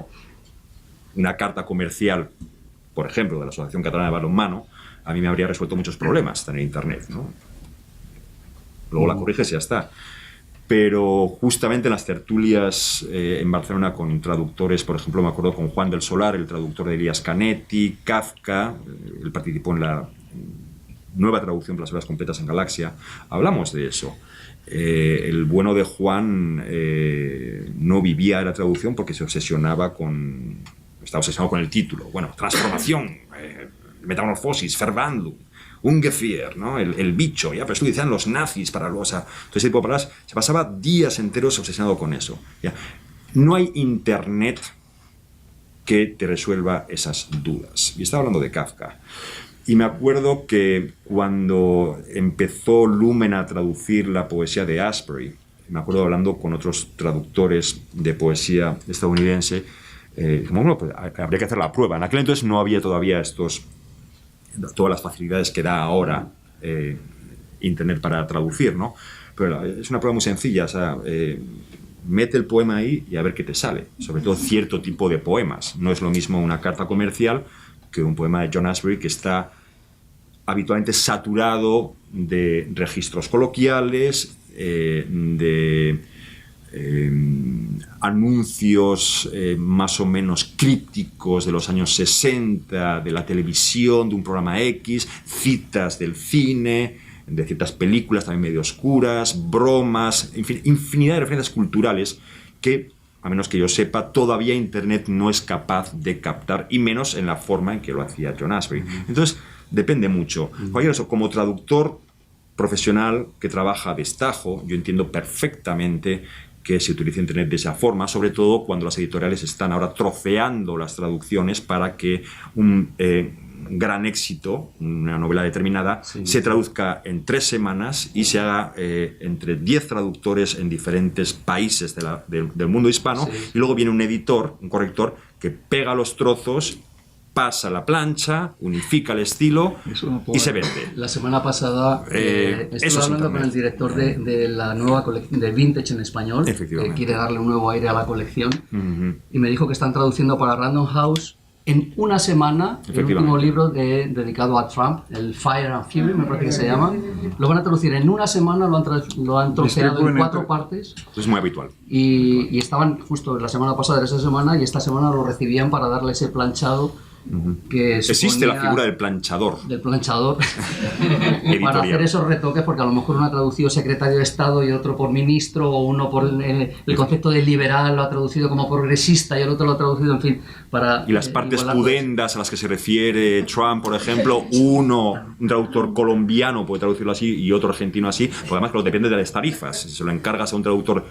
una carta comercial, por ejemplo, de la Asociación Catalana de Balonmano, a mí me habría resuelto muchos problemas tener Internet, ¿no? Luego la corriges y ya está. Pero justamente en las tertulias en Barcelona con traductores, por ejemplo, me acuerdo con Juan del Solar, el traductor de Elias Canetti, Kafka, él participó en la nueva traducción de las obras completas en Galaxia, hablamos de eso. El bueno de Juan no vivía la traducción porque se obsesionaba estaba obsesionado con el título. Bueno, transformación, metamorfosis, Verwandlung, Ungefähr, ¿no? El bicho, ya, pero esto decían los nazis para los... Entonces, ese tipo de palabras, se pasaba días enteros obsesionado con eso. ¿Ya? No hay Internet que te resuelva esas dudas. Y estaba hablando de Kafka. Y me acuerdo que cuando empezó Lumen a traducir la poesía de Asbury, me acuerdo hablando con otros traductores de poesía estadounidense, bueno, pues habría que hacer la prueba. En aquel entonces no había todavía todas las facilidades que da ahora Internet para traducir, ¿no? Pero es una prueba muy sencilla, o sea, mete el poema ahí y a ver qué te sale, sobre todo cierto tipo de poemas. No es lo mismo una carta comercial que un poema de John Asbury que está habitualmente saturado de registros coloquiales de anuncios más o menos crípticos de los años 60, de la televisión, de un programa X, citas del cine, de ciertas películas también medio oscuras, bromas, en fin, infinidad de referencias culturales que, a menos que yo sepa, todavía Internet no es capaz de captar, y menos en la forma en que lo hacía John Ashbery. Entonces, depende mucho. Como traductor profesional que trabaja a destajo, yo entiendo perfectamente que se utilice Internet de esa forma, sobre todo cuando las editoriales están ahora troceando las traducciones para que un gran éxito, una novela determinada, se traduzca en 3 semanas y se haga entre 10 traductores en diferentes países del mundo hispano, y luego viene un editor, un corrector, que pega los trozos, pasa la plancha, unifica el estilo y se vende. La semana pasada estuve hablando con el director de la nueva colección de Vintage en español, que quiere darle un nuevo aire a la colección, y me dijo que están traduciendo para Random House en una semana el último libro dedicado a Trump, el Fire and Fury, me parece que se llama. Lo van a traducir en una semana, lo han troceado en 4 partes. Es muy habitual. Y estaban justo la semana pasada, era esa semana, y esta semana lo recibían para darle ese planchado. Que existe la figura del planchador. Para hacer esos retoques, porque a lo mejor uno ha traducido secretario de Estado y otro por ministro, o uno por el concepto de liberal lo ha traducido como progresista y el otro lo ha traducido, en fin, para... Y las partes pudendas a las que se refiere Trump, por ejemplo, un traductor colombiano puede traducirlo así y otro argentino así, porque además depende de las tarifas. Si se lo encargas a un traductor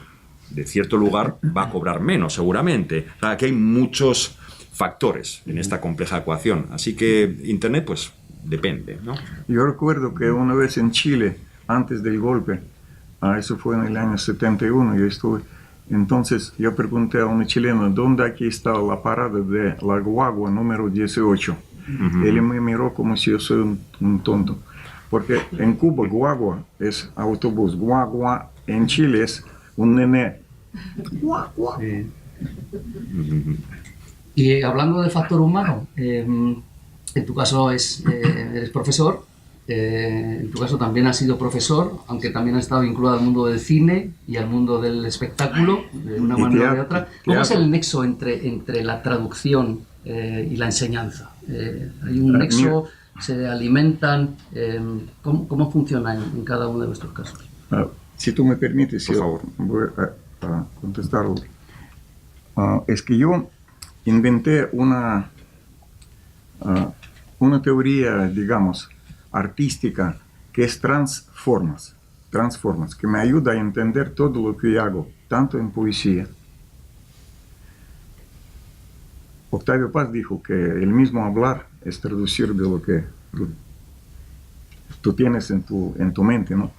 de cierto lugar, va a cobrar menos, seguramente. O sea, aquí hay muchos factores en esta compleja ecuación, así que Internet pues depende, ¿no? Yo recuerdo que una vez en Chile, antes del golpe, eso fue en el año 71, yo estuve, entonces yo pregunté a un chileno, ¿dónde aquí está la parada de la guagua número 18? Él me miró como si yo soy un tonto, porque en Cuba guagua es autobús, guagua en Chile es un nene. Guagua. Y hablando de factor humano, en tu caso eres profesor, en tu caso también has sido profesor, aunque también has estado vinculado al mundo del cine y al mundo del espectáculo, de una manera o de otra. ¿Cómo es el nexo entre la traducción y la enseñanza? ¿Hay un nexo? ¿Se alimentan? ¿Cómo funciona en cada uno de vuestros casos? Si tú me permites, por favor, voy a contestarlo. Es que yo inventé una teoría, digamos, artística que es transformas, que me ayuda a entender todo lo que yo hago, tanto en poesía. Octavio Paz dijo que el mismo hablar es traducir de lo que tú tienes en tu mente, ¿no?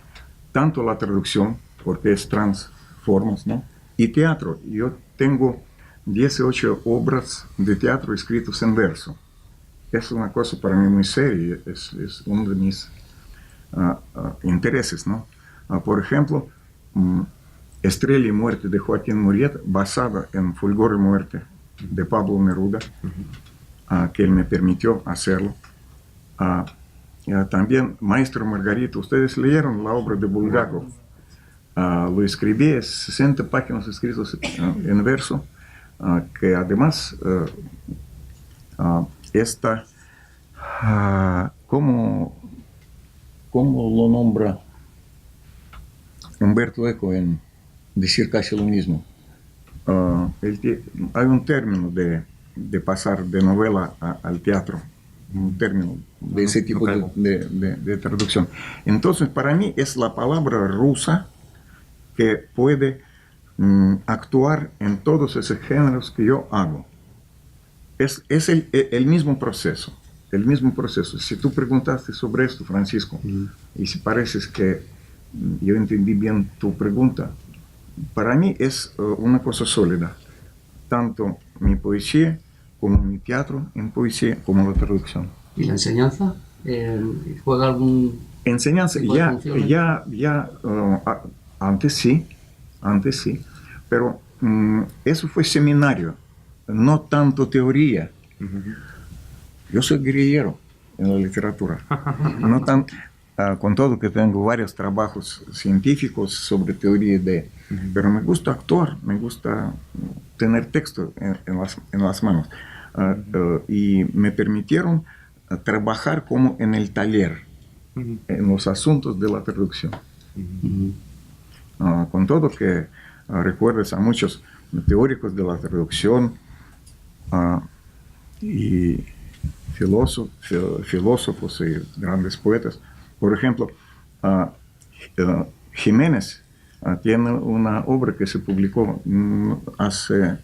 Tanto la traducción, porque es transformas, ¿no? Y teatro. Yo tengo 18 obras de teatro escritas en verso. Es una cosa para mí muy seria, es uno de mis intereses, ¿no? Por ejemplo, Estrella y Muerte de Joaquín Muret, basada en Fulgor y Muerte de Pablo Neruda, que él me permitió hacerlo. También Maestro Margarita, ustedes leyeron la obra de Bulgakov. Lo escribí, es 60 páginas escritas en verso, que además esta, ¿cómo lo nombra Humberto Eco en Decir casi lo mismo? Hay un término de pasar de novela al teatro, un término de ese tipo de traducción. Entonces, para mí es la palabra rusa que puede actuar en todos esos géneros que yo hago. Es el mismo proceso, Si tú preguntaste sobre esto, Francisco, y si pareces que yo entendí bien tu pregunta, para mí es una cosa sólida, tanto mi poesía como mi teatro en poesía, como la traducción. ¿Y la enseñanza? ¿Juega algún...? Enseñanza, antes sí, pero eso fue seminario, no tanto teoría. Yo soy guerrillero en la literatura. con todo que tengo varios trabajos científicos sobre teoría de... Pero me gusta actuar, me gusta tener texto en las manos. Y me permitieron trabajar como en el taller, en los asuntos de la traducción. Con todo que recuerdas a muchos teóricos de la traducción y filósofos y grandes poetas. Por ejemplo, Jiménez tiene una obra que se publicó hace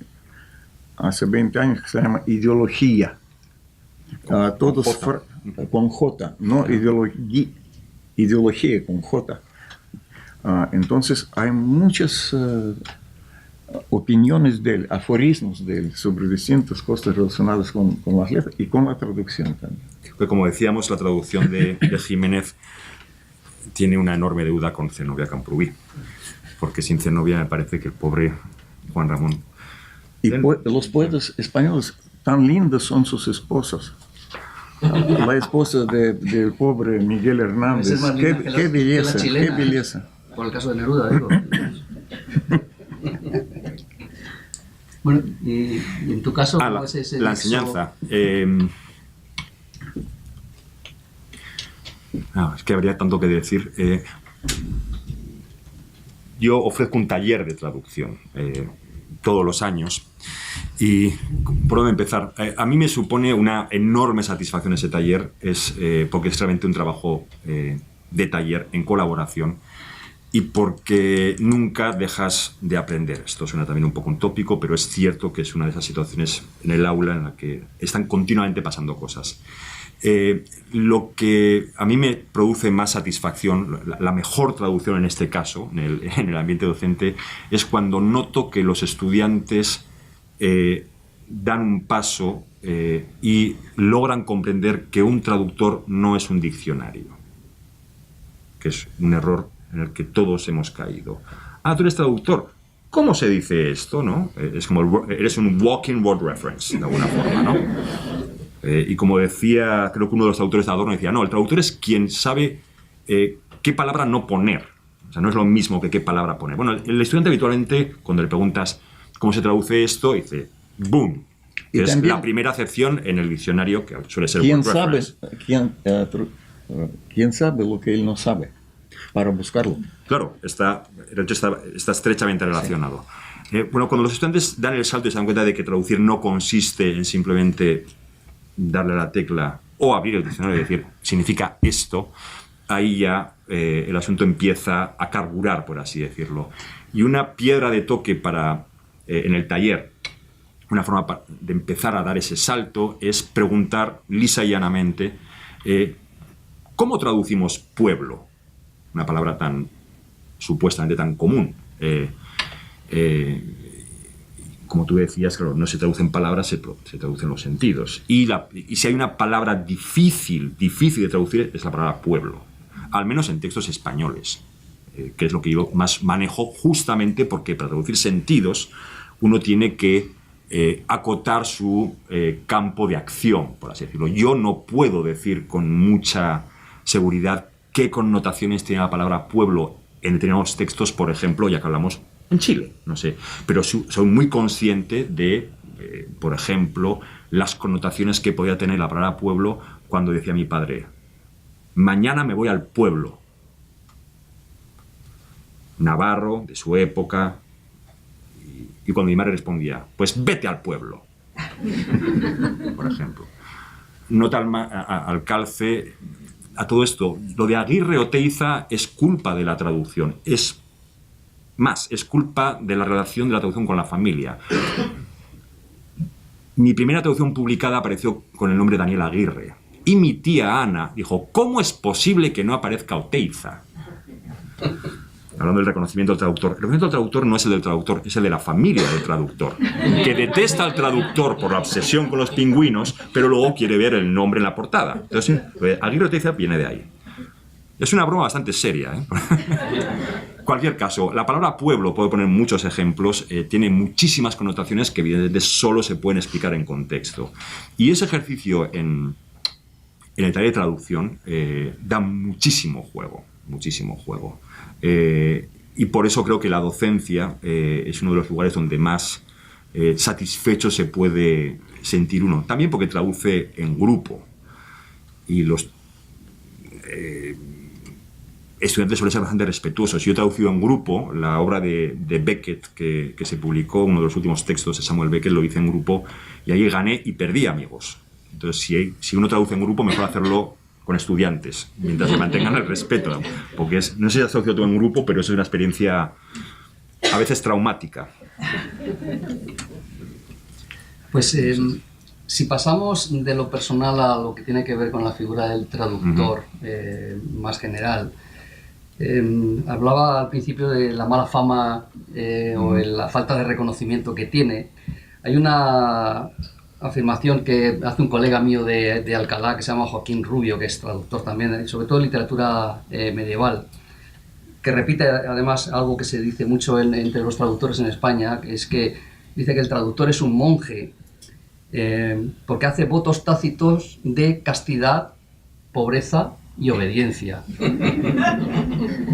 20 años que se llama Ideología. Todos con J, no ideología con J. Entonces hay muchas opiniones de él, aforismos de él sobre distintas cosas relacionadas con las letras y con la traducción también. Pues como decíamos, la traducción de Jiménez tiene una enorme deuda con Zenobia Camprubí, porque sin Zenobia me parece que el pobre Juan Ramón... Y los poetas españoles tan lindos son sus esposas. La esposa del pobre Miguel Hernández, qué belleza, qué belleza. Por el caso de Neruda, digo. Bueno, y en tu caso, ¿cómo es ese la enseñanza. Es que habría tanto que decir. Yo ofrezco un taller de traducción todos los años. Y por dónde empezar, a mí me supone una enorme satisfacción ese taller, porque es realmente un trabajo de taller en colaboración y porque nunca dejas de aprender. Esto suena también un poco un tópico, pero es cierto que es una de esas situaciones en el aula en la que están continuamente pasando cosas. Lo que a mí me produce más satisfacción, la mejor traducción en este caso, en el ambiente docente, es cuando noto que los estudiantes dan un paso y logran comprender que un traductor no es un diccionario, que es un error en el que todos hemos caído. Tú eres traductor. ¿Cómo se dice esto, no? Es como eres un walking word reference, de alguna forma, ¿no? Y como decía, creo que uno de los traductores de Adorno decía, no, el traductor es quien sabe qué palabra no poner. O sea, no es lo mismo que qué palabra poner. Bueno, el estudiante habitualmente, cuando le preguntas cómo se traduce esto, dice, boom. Y es la primera acepción en el diccionario, que suele ser word reference. ¿Quién sabe lo que él no sabe? Para buscarlo. Claro, está estrechamente relacionado. Bueno, cuando los estudiantes dan el salto y se dan cuenta de que traducir no consiste en simplemente darle a la tecla o abrir el diccionario y decir, significa esto, ahí ya el asunto empieza a carburar, por así decirlo. Y una piedra de toque en el taller, una forma de empezar a dar ese salto, es preguntar lisa y llanamente, ¿cómo traducimos pueblo? Una palabra supuestamente tan común. Como tú decías, claro, no se traducen palabras, se traducen los sentidos. Y si hay una palabra difícil de traducir, es la palabra pueblo. Al menos en textos españoles, que es lo que yo más manejo, justamente porque para traducir sentidos uno tiene que acotar su campo de acción, por así decirlo. Yo no puedo decir con mucha seguridad qué connotaciones tiene la palabra pueblo en determinados textos, por ejemplo, ya que hablamos en Chile, no sé. Pero soy muy consciente de, por ejemplo, las connotaciones que podía tener la palabra pueblo cuando decía mi padre, mañana me voy al pueblo. Navarro, de su época, y cuando mi madre respondía, pues vete al pueblo, por ejemplo. Nota al calce. A todo esto, lo de Aguirre Oteiza es culpa de la traducción, es culpa de la relación de la traducción con la familia. Mi primera traducción publicada apareció con el nombre Daniel Aguirre, y mi tía Ana dijo, ¿cómo es posible que no aparezca Oteiza? Hablando del reconocimiento del traductor. El reconocimiento del traductor no es el del traductor, es el de la familia del traductor, que detesta al traductor por la obsesión con los pingüinos, pero luego quiere ver el nombre en la portada. Entonces, Aguirre Oteiza viene de ahí. Es una broma bastante seria, ¿eh? Cualquier caso, la palabra pueblo, puedo poner muchos ejemplos, tiene muchísimas connotaciones que evidentemente solo se pueden explicar en contexto. Y ese ejercicio en en el taller de traducción da muchísimo juego, muchísimo juego. Y por eso creo que la docencia es uno de los lugares donde más satisfecho se puede sentir uno. También porque traduce en grupo. Y los estudiantes suelen ser bastante respetuosos. Yo he traducido en grupo la obra de Beckett, que se publicó, uno de los últimos textos de Samuel Beckett, lo hice en grupo, y ahí gané y perdí amigos. Entonces, si uno traduce en grupo, mejor hacerlo con estudiantes, mientras se mantengan el respeto, porque no sé si has traducido tú en grupo, pero eso es una experiencia a veces traumática. Pues si pasamos de lo personal a lo que tiene que ver con la figura del traductor, más general, hablaba al principio de la mala fama o la falta de reconocimiento que tiene. Hay una afirmación que hace un colega mío de Alcalá, que se llama Joaquín Rubio, que es traductor también, sobre todo en literatura medieval, que repite además algo que se dice mucho entre los traductores en España, que es que dice que el traductor es un monje, porque hace votos tácitos de castidad, pobreza y obediencia,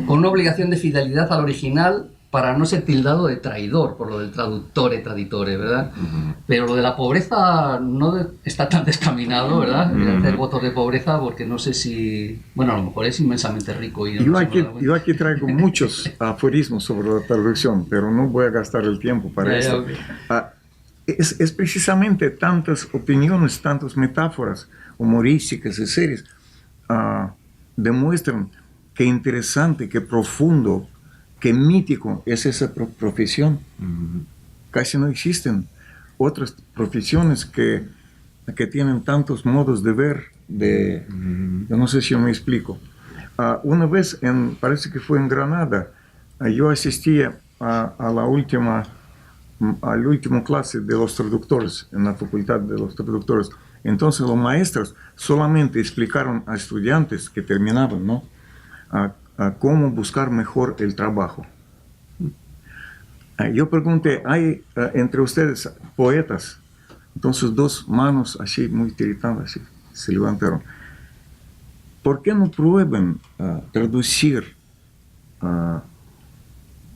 con una obligación de fidelidad al original para no ser tildado de traidor por lo del traductore, traditore, ¿verdad? Pero lo de la pobreza no está tan descaminado, ¿verdad? Hacer votos de pobreza, porque no sé si... Bueno, a lo mejor es inmensamente rico. Y no yo aquí traigo muchos aforismos sobre la traducción, pero no voy a gastar el tiempo para eso. Okay. Es precisamente tantas opiniones, tantas metáforas humorísticas y series demuestran qué interesante, qué profundo, qué mítico es esa profesión. Casi no existen otras profesiones que tienen tantos modos de ver, yo no sé si me explico. Una vez, parece que fue en Granada, yo asistía a la última clase de los traductores, en la facultad de los traductores. Entonces los maestros solamente explicaron a estudiantes que terminaban, ¿no?, a cómo buscar mejor el trabajo. Yo pregunté, ¿hay entre ustedes poetas? Entonces dos manos así, muy tiritadas, así, se levantaron. ¿Por qué no prueban traducir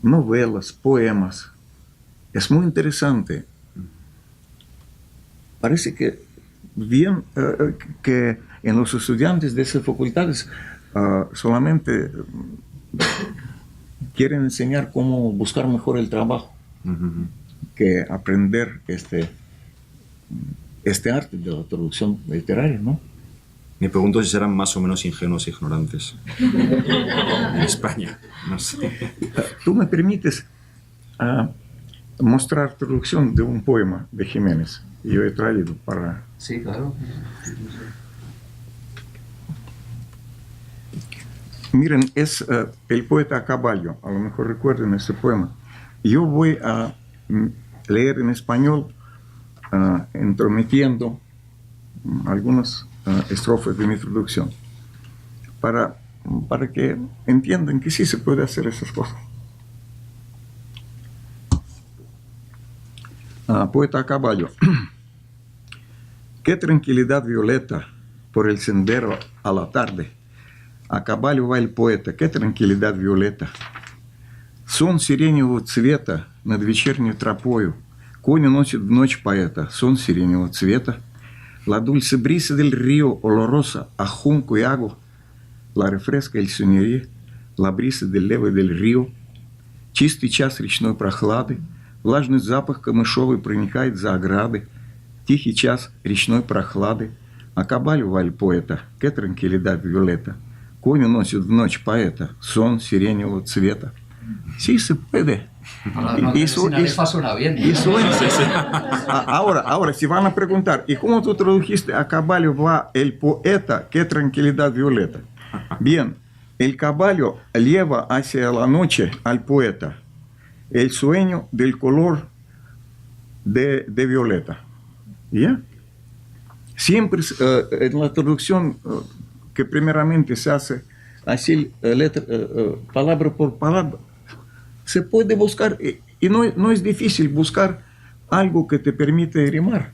novelas, poemas? Es muy interesante. Parece que bien que en los estudiantes de esas facultades solamente quieren enseñar cómo buscar mejor el trabajo, que aprender este arte de la traducción literaria, ¿no? Me pregunto si serán más o menos ingenuos e ignorantes en España, no sé. ¿Tú me permites mostrar traducción de un poema de Jiménez? Yo he traído para... Sí, claro. Miren, es el poeta a caballo, a lo mejor recuerden este poema. Yo voy a leer en español, entrometiendo algunas estrofas de mi traducción, para que entiendan que sí se puede hacer esas cosas. Poeta a caballo. Qué tranquilidad violeta por el sendero a la tarde. A caballo va el poeta, qué tranquilidad violeta. Сон сиреневого цвета над вечерней тропою. Кони носят в ночь поэта, сон сиреневого цвета. La dulce brisa del río olorosa a junco y agua. La refresca el сунере, la brisa del левой del río. Чистый час речной прохлады. Влажный запах камышовый проникает за ограды. Тихий час речной прохлады. А caballo va el poeta, qué tranquilidad violeta. Кони носят в ночь поэта, сон сиреневого цвета. Sí se puede. Ahora, si van a preguntar, ¿y cómo tú tradujiste a caballo va el poeta, qué tranquilidad violeta? Bien, el caballo lleva hacia la noche al poeta el sueño del color de violeta. ¿Ya? Siempre en la traducción que primeramente se hace así, palabra por palabra, se puede buscar, y no es difícil buscar algo que te permite rimar.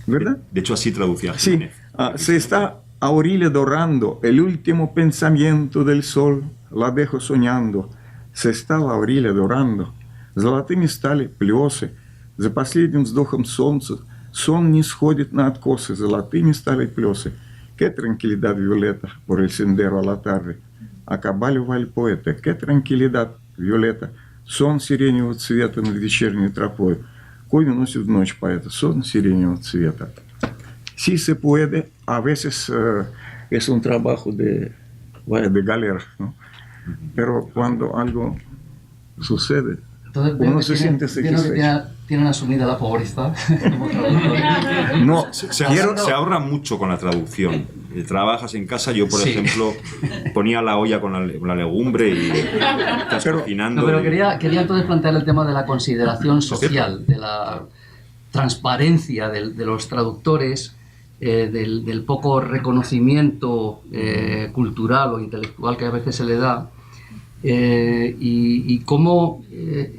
¿Verdad? De hecho, así traducía Jiménez. Sí, Se está a orilla dorando el último pensamiento del sol, la dejo soñando. Se стала оріля дорando, золотыми стали плесы, за последним вздохом солнца сон не сходит на откосы, золотыми стали плесы. Qué tranquilidad violeta por el sendero a la tarde, a caballo va el poeta. Qué tranquilidad violeta, сон сиреневого цвета над вечерней тропой. Конь уносит в ночь поэта, сон сиреневого цвета. Sí se puede, a veces es un trabajo de galera, ¿no? Pero cuando algo sucede, Entonces, uno se siente satisfecho. Tienen asumida la pobreza como traductor. No, Se ahorra mucho con la traducción. Trabajas en casa, yo por ejemplo ponía la olla con la legumbre y estás cocinando. No, pero quería entonces plantear el tema de la consideración social, de la transparencia de los traductores, del poco reconocimiento cultural o intelectual que a veces se le da, y cómo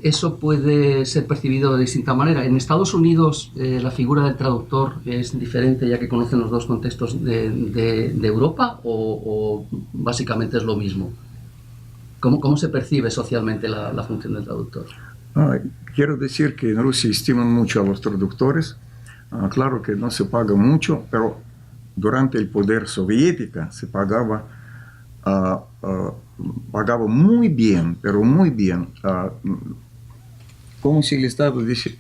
eso puede ser percibido de distinta manera. En Estados Unidos la figura del traductor es diferente, ya que conocen los dos contextos de Europa, o básicamente es lo mismo. ¿Cómo se percibe socialmente la función del traductor? Quiero decir que en Rusia estiman mucho a los traductores. Claro que no se paga mucho, pero durante el poder soviético se pagaba muy bien, pero muy bien. Como si el Estado dice,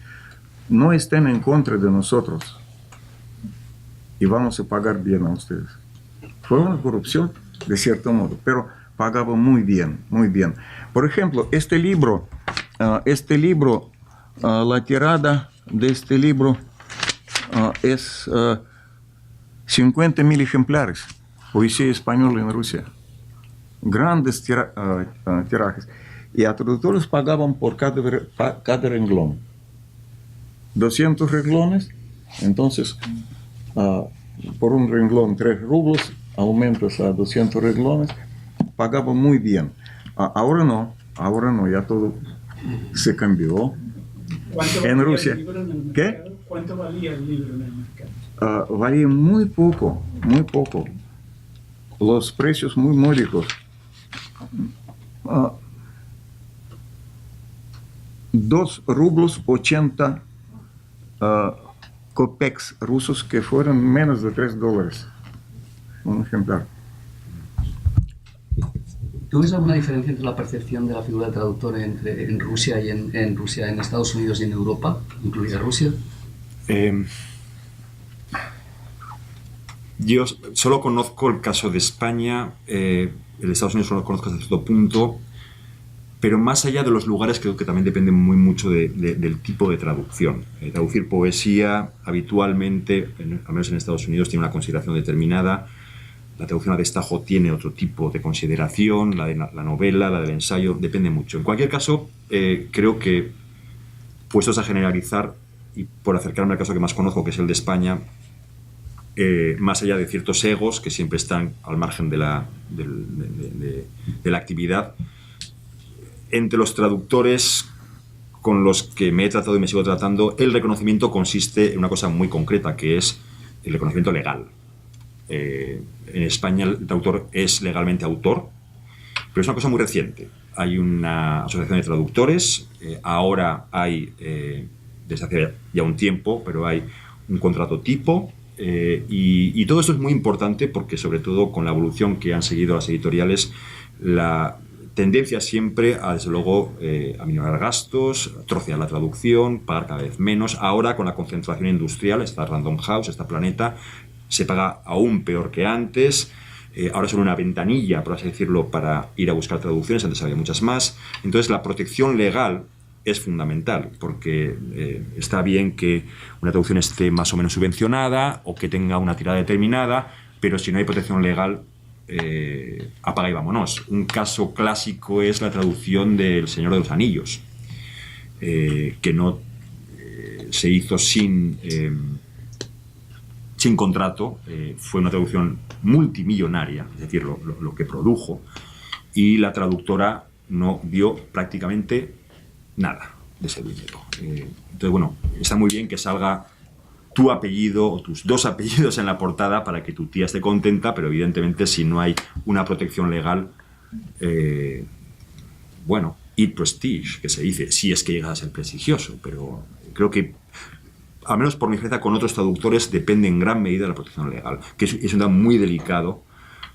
no estén en contra de nosotros y vamos a pagar bien a ustedes. Fue una corrupción, de cierto modo, pero pagaba muy bien, muy bien. Por ejemplo, este libro, la tirada de este libro es 50.000 ejemplares, poesía española en Rusia. Grandes tirajes. Y a traductores pagaban por cada renglón. 200 renglones, entonces por un renglón 3 rublos, aumentas a 200 renglones, pagaban muy bien. Ahora no, ya todo se cambió. En Rusia. ¿Qué? ¿Cuánto valía el libro en el mercado? Valía muy poco, muy poco. Los precios muy módicos. 2 rublos 80 kopecks rusos, que fueron menos de $3 un ejemplar. ¿Tú ves alguna diferencia entre la percepción de la figura del traductor en Rusia y en Estados Unidos y en Europa, incluida Rusia? Yo solo conozco el caso de España, el de Estados Unidos solo lo conozco hasta cierto punto, pero más allá de los lugares creo que también depende muy mucho del tipo de traducción. Traducir poesía habitualmente, al menos en Estados Unidos, tiene una consideración determinada. La traducción a destajo tiene otro tipo de consideración, la de la novela, la del ensayo, depende mucho. En cualquier caso, creo que, puestos a generalizar, y por acercarme al caso que más conozco, que es el de España, más allá de ciertos egos que siempre están al margen de la actividad, entre los traductores con los que me he tratado y me sigo tratando, el reconocimiento consiste en una cosa muy concreta, que es el reconocimiento legal. En España el traductor es legalmente autor, pero es una cosa muy reciente. Hay una asociación de traductores, ahora hay, desde hace ya un tiempo, pero hay un contrato tipo, y todo esto es muy importante porque, sobre todo con la evolución que han seguido las editoriales, la tendencia siempre a, desde luego, a minorar gastos, trocear la traducción, pagar cada vez menos. Ahora, con la concentración industrial, está Random House, está Planeta, se paga aún peor que antes. Ahora solo una ventanilla, por así decirlo, para ir a buscar traducciones, antes había muchas más. Entonces la protección legal es fundamental, porque está bien que una traducción esté más o menos subvencionada o que tenga una tirada determinada, pero si no hay protección legal, apaga y vámonos. Un caso clásico es la traducción del Señor de los Anillos, que no se hizo sin contrato, fue una traducción multimillonaria, es decir, lo que produjo, y la traductora no dio prácticamente nada de ese dinero. Entonces, bueno, está muy bien que salga tu apellido o tus dos apellidos en la portada para que tu tía esté contenta, pero evidentemente si no hay una protección legal, bueno, y prestige, que se dice, si es que llega a ser prestigioso, pero creo que, al menos por mi experiencia con otros traductores, depende en gran medida de la protección legal, que es un tema muy delicado.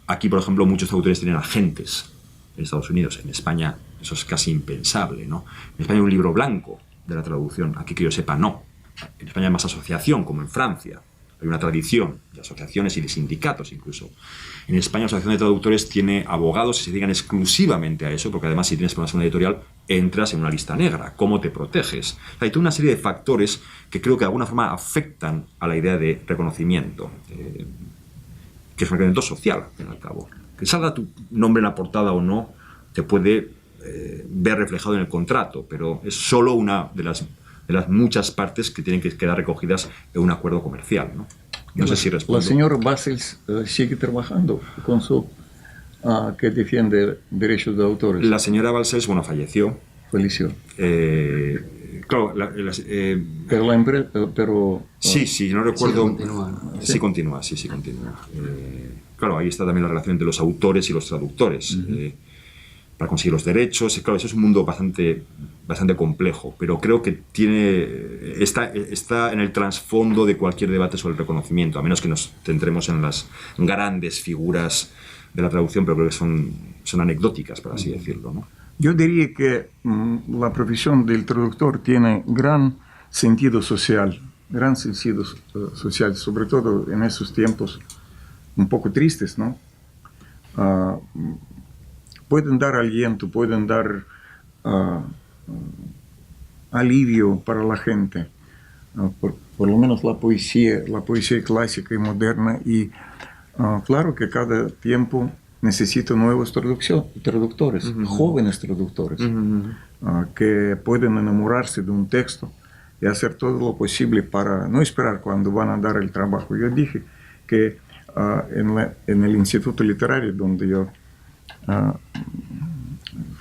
Aquí, por ejemplo, muchos traductores tienen agentes en Estados Unidos. En España eso es casi impensable, ¿no? En España hay un libro blanco de la traducción. Aquí, que yo sepa, no. En España hay más asociación, como en Francia. Hay una tradición de asociaciones y de sindicatos incluso. En España la Asociación de Traductores tiene abogados que se dedican exclusivamente a eso, porque además si tienes problemas con una editorial, entras en una lista negra. ¿Cómo te proteges? O sea, hay toda una serie de factores que creo que de alguna forma afectan a la idea de reconocimiento, que es un reconocimiento social, al fin y al cabo. Que salga tu nombre en la portada o no, te puede ver reflejado en el contrato, pero es solo una de las muchas partes que tienen que quedar recogidas en un acuerdo comercial, ¿no? No sé si respondo. La señora Balcells sigue trabajando con su que defiende derechos de autores. La señora Balcells, bueno, falleció. Falleció. Claro, pero la empresa, sí, no recuerdo. Sí, continúa, ¿no? Sí, continúa, sí, continúa. Claro, ahí está también la relación entre los autores y los traductores. Para conseguir los derechos. Claro, eso es un mundo bastante complejo, pero creo que está en el trasfondo de cualquier debate sobre el reconocimiento, a menos que nos centremos en las grandes figuras de la traducción, pero creo que son anecdóticas, por así decirlo, ¿no? Yo diría que la profesión del traductor tiene gran sentido social, sobre todo en esos tiempos un poco tristes, ¿no? Pueden dar aliento, pueden dar alivio para la gente, por lo menos la poesía clásica y moderna, y claro que cada tiempo necesita nuevos traductores, jóvenes traductores, que pueden enamorarse de un texto y hacer todo lo posible para no esperar cuando van a dar el trabajo. Yo dije que en el Instituto Literario, donde yo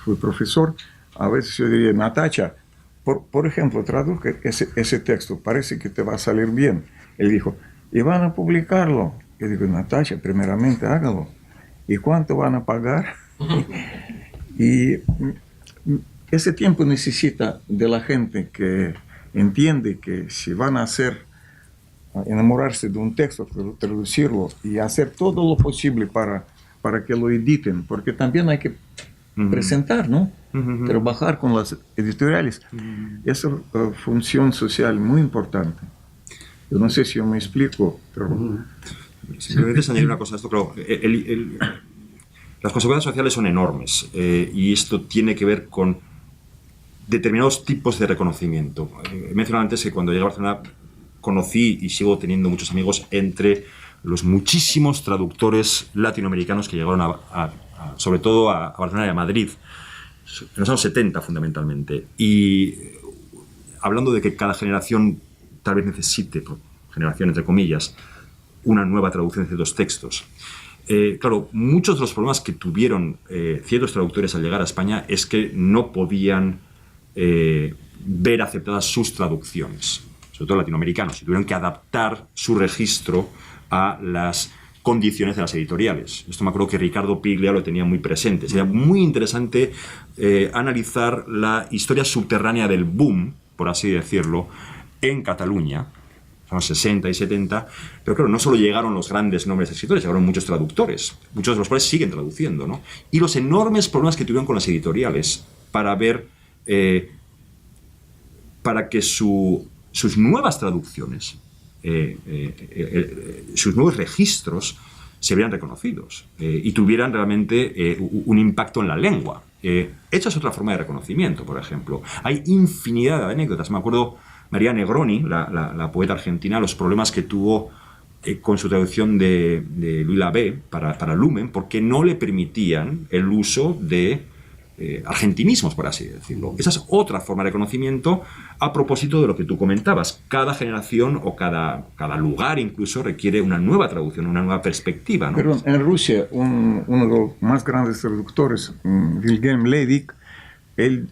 fui profesor, a veces yo diría: Natacha, por ejemplo, traduzca ese texto, parece que te va a salir bien. Él dijo: ¿y van a publicarlo? Yo digo: Natacha, primeramente hágalo. ¿Y cuánto van a pagar? Y ese tiempo necesita de la gente que entiende que si van a enamorarse de un texto, traducirlo y hacer todo lo posible para que lo editen, porque también hay que presentar, ¿no? Trabajar con las editoriales. Es una función social muy importante. Yo no sé si yo me explico, pero... Simplemente añadir una cosa a esto, claro, las consecuencias sociales son enormes y esto tiene que ver con determinados tipos de reconocimiento. He mencionado antes que cuando llegué a Barcelona conocí y sigo teniendo muchos amigos entre los muchísimos traductores latinoamericanos que llegaron sobre todo a Barcelona y a Madrid, en los años 70 fundamentalmente. Y hablando de que cada generación tal vez necesite, por generación entre comillas, una nueva traducción de ciertos textos. Claro, muchos de los problemas que tuvieron ciertos traductores al llegar a España es que no podían ver aceptadas sus traducciones, sobre todo latinoamericanos, y tuvieron que adaptar su registro a las condiciones de las editoriales. Esto me acuerdo que Ricardo Piglia lo tenía muy presente. Sería muy interesante analizar la historia subterránea del boom, por así decirlo, en Cataluña, en los 60 y 70, pero claro, no solo llegaron los grandes nombres de escritores, llegaron muchos traductores, muchos de los cuales siguen traduciendo, ¿no? Y los enormes problemas que tuvieron con las editoriales para ver, para que sus nuevas traducciones, sus nuevos registros se vieran reconocidos y tuvieran realmente un impacto en la lengua. Esa es otra forma de reconocimiento, por ejemplo. Hay infinidad de anécdotas. Me acuerdo María Negroni, la poeta argentina, los problemas que tuvo con su traducción de Louis Labé para Lumen, porque no le permitían el uso de argentinismos, por así decirlo. Esa es otra forma de reconocimiento a propósito de lo que tú comentabas. Cada generación o cada lugar incluso requiere una nueva traducción, una nueva perspectiva, ¿no? Pero en Rusia, uno de los más grandes traductores, Wilhelm Levik, él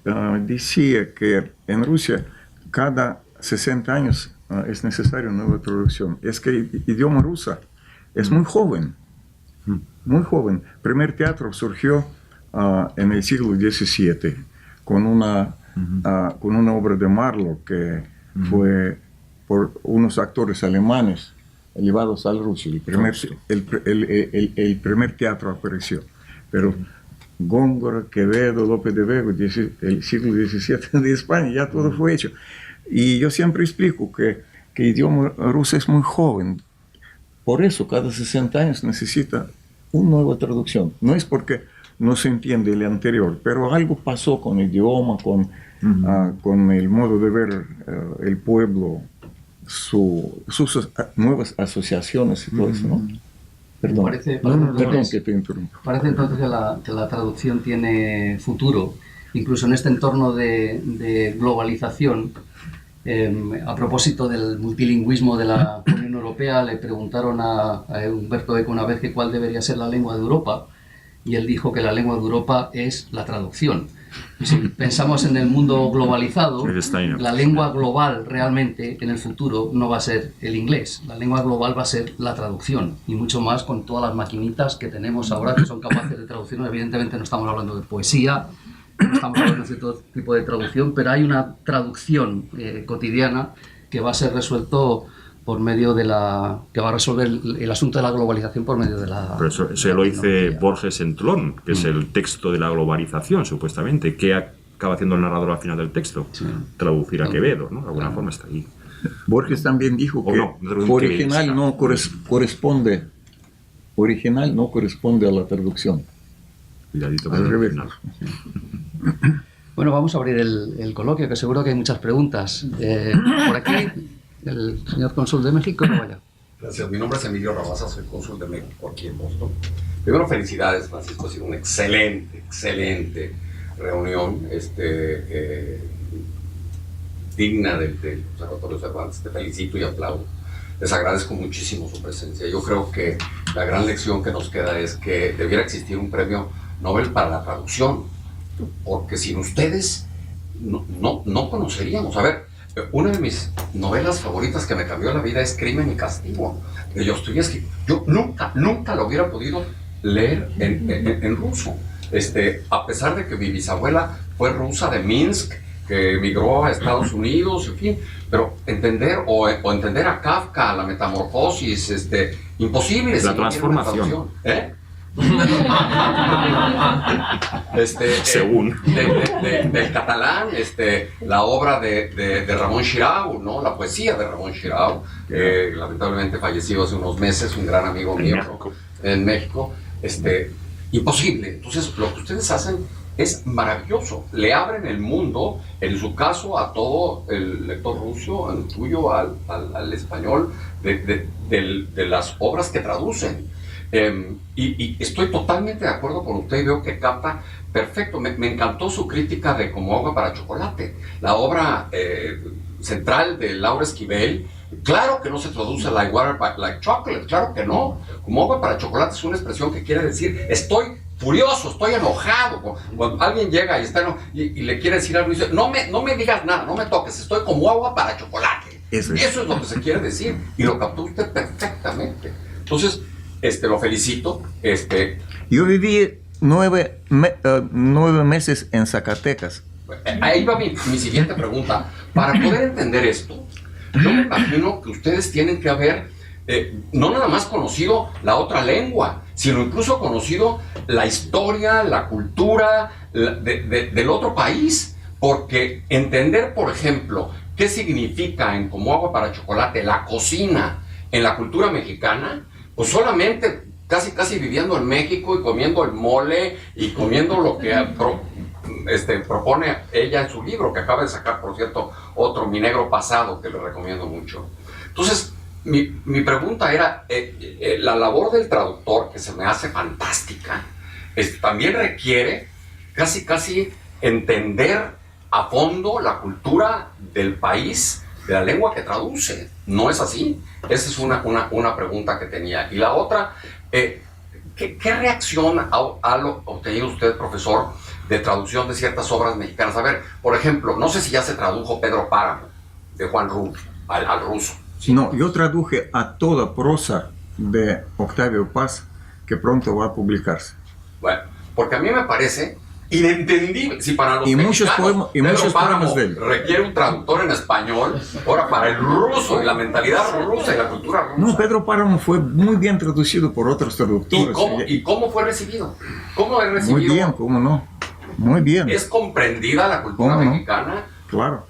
decía que en Rusia cada 60 años es necesaria una nueva traducción. Es que el idioma ruso es muy joven, muy joven. El primer teatro surgió en el siglo XVII con una obra de Marlowe que fue por unos actores alemanes llevados al ruso. El primer teatro apareció. Pero Góngora, Quevedo, Lope de Vega, el siglo XVII de España, ya todo fue hecho. Y yo siempre explico que el idioma ruso es muy joven. Por eso, cada 60 años necesita una nueva traducción. No es porque no se entiende el anterior, pero algo pasó con el idioma, con el modo de ver el pueblo, sus nuevas asociaciones y todo eso, ¿no? Perdón, perdón que te interrumpa. Parece entonces que la traducción tiene futuro, incluso en este entorno de globalización. A propósito del multilingüismo de la Unión Europea, le preguntaron a Humberto Eco una vez que cuál debería ser la lengua de Europa, y él dijo que la lengua de Europa es la traducción. Si pensamos en el mundo globalizado, la lengua global realmente en el futuro no va a ser el inglés, la lengua global va a ser la traducción, y mucho más con todas las maquinitas que tenemos ahora que son capaces de traducir. Evidentemente no estamos hablando de poesía, no estamos hablando de cierto tipo de traducción, pero hay una traducción cotidiana que va a ser resuelto por medio de que va a resolver el asunto de la globalización por medio de la... Pero eso lo dice Borges en Tlón, que es el texto de la globalización, supuestamente. ¿Qué acaba haciendo el narrador al final del texto? Sí. Traducir a Quevedo, ¿no? De alguna forma está ahí. Borges también dijo que original no corresponde a la traducción. Cuidadito al revés. Bueno, vamos a abrir el coloquio, que seguro que hay muchas preguntas. Por aquí... El señor cónsul de México, no vaya. Gracias. Mi nombre es Emilio Rabasa, soy cónsul de México aquí en Boston. Primero, felicidades, Francisco. Ha sido una excelente reunión, digna del Observatorio Cervantes. Te felicito y aplaudo. Les agradezco muchísimo su presencia. Yo creo que la gran lección que nos queda es que debiera existir un premio Nobel para la traducción, porque sin ustedes no conoceríamos. A ver, una de mis novelas favoritas que me cambió la vida es Crimen y Castigo, de Dostoyevski. Yo nunca lo hubiera podido leer en ruso. A pesar de que mi bisabuela fue rusa de Minsk, que emigró a Estados Unidos, en fin, pero entender entender a Kafka, la metamorfosis, imposible. La transformación. Según del catalán, la obra de Ramón Xirau, ¿no? La poesía de Ramón Xirau, lamentablemente falleció hace unos meses, un gran amigo mío en México. Imposible. Entonces, lo que ustedes hacen es maravilloso. Le abren el mundo, en su caso, a todo el lector ruso, en el tuyo al español, de las obras que traducen. Y estoy totalmente de acuerdo con usted y veo que capta perfecto. Me encantó su crítica de Como agua para chocolate, la obra central de Laura Esquivel. Claro que no se traduce like water like chocolate, claro que no. Como agua para chocolate es una expresión que quiere decir estoy furioso, estoy enojado. Cuando alguien llega y le quiere decir algo y dice no me digas nada, no me toques, estoy como agua para chocolate. Eso es lo que se quiere decir y lo captó usted perfectamente. Entonces, lo felicito. Yo viví 9 meses en Zacatecas. Ahí va mi siguiente pregunta. Para poder entender esto, yo me imagino que ustedes tienen que haber no nada más conocido la otra lengua, sino incluso conocido la historia, la cultura del otro país, porque entender, por ejemplo, qué significa en Como agua para chocolate la cocina en la cultura mexicana, pues solamente casi viviendo en México y comiendo el mole y comiendo lo que propone ella en su libro, que acaba de sacar, por cierto, otro, Mi Negro Pasado, que le recomiendo mucho. Entonces, mi pregunta era, la labor del traductor, que se me hace fantástica, también requiere casi entender a fondo la cultura del país, de la lengua que traduce. ¿No es así? Esa es una pregunta que tenía. Y la otra, ¿qué reacción ha obtenido usted, profesor, de traducción de ciertas obras mexicanas? A ver, por ejemplo, no sé si ya se tradujo Pedro Páramo, de Juan Rulfo al ruso. ¿Sí? No, yo traduje a toda prosa de Octavio Paz que pronto va a publicarse. Bueno, porque a mí me parece inentendible. Si para los mexicanos muchos poemas de él requiere un traductor en español, ahora para el ruso y la mentalidad rusa y la cultura rusa. No, Pedro Páramo fue muy bien traducido por otros traductores. ¿Y cómo fue recibido? ¿Cómo es recibido? Muy bien, ¿cómo no? Muy bien. ¿Es comprendida la cultura mexicana? No? Claro.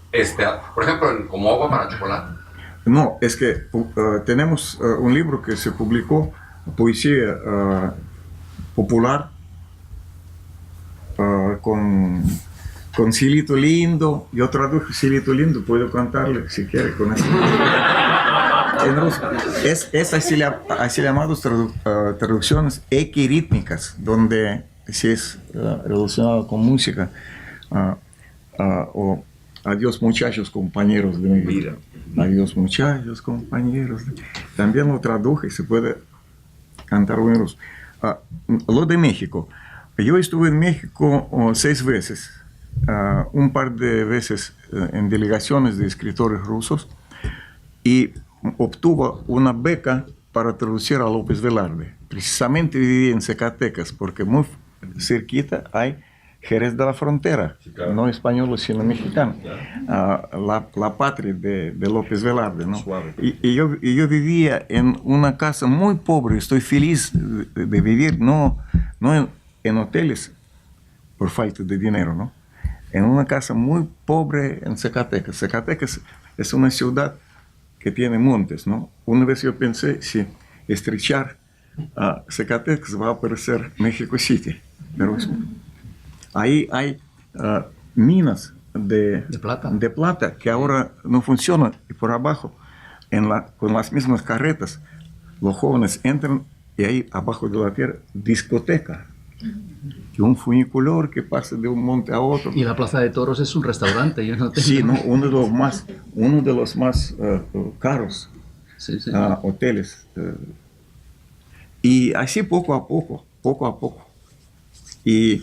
Por ejemplo, como agua para chocolate. No, es que tenemos un libro que se publicó, poesía popular, con Cielito Lindo. Yo traduje Cielito Lindo, puedo cantarle si quiere con eso. Es así llamadas traducciones equirítmicas, donde si es relacionado con música, o adiós muchachos compañeros de mi vida. Adiós muchachos compañeros. También lo traduje, se puede cantar en ruso. Lo de México. Yo estuve en México 6 veces, un par de veces en delegaciones de escritores rusos, y obtuvo una beca para traducir a López Velarde. Precisamente viví en Zacatecas, porque muy cerquita hay Jerez de la Frontera, sí, claro. No español sino mexicano, la patria de López Velarde, ¿no? Y yo vivía en una casa muy pobre. Estoy feliz de vivir, no en hoteles por falta de dinero, ¿no? En una casa muy pobre en Zacatecas. Zacatecas es una ciudad que tiene montes, ¿no? Una vez yo pensé, si estrechar Zacatecas va a aparecer México City, pero ahí hay minas de plata que ahora no funcionan, y por abajo, con las mismas carretas, los jóvenes entran y ahí abajo de la tierra, discoteca. Y un funicular que pasa de un monte a otro. Y la Plaza de Toros es un restaurante. Yo no tengo... Sí, ¿no? uno de los más caros hoteles. Y así poco a poco. Y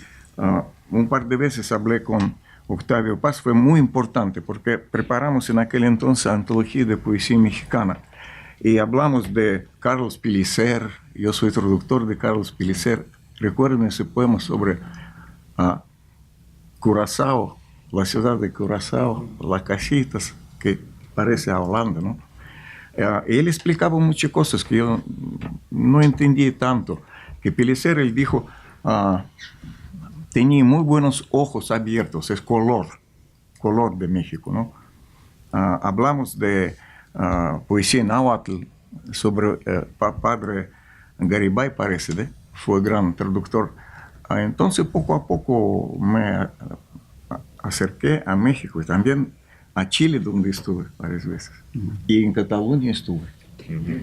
un par de veces hablé con Octavio Paz. Fue muy importante porque preparamos en aquel entonces antología de poesía mexicana. Y hablamos de Carlos Pellicer. Yo soy traductor de Carlos Pellicer. Recuerden ese poema sobre Curazao, la ciudad de Curazao, las casitas, que parece a Holanda, ¿no? Él explicaba muchas cosas que yo no entendí tanto. Que Pellicer, él dijo, tenía muy buenos ojos abiertos, es color de México, ¿no? Hablamos de poesía náhuatl sobre padre Garibay, parece, ¿de? Fue gran traductor. Entonces, poco a poco me acerqué a México y también a Chile, donde estuve varias veces. Y en Cataluña estuve.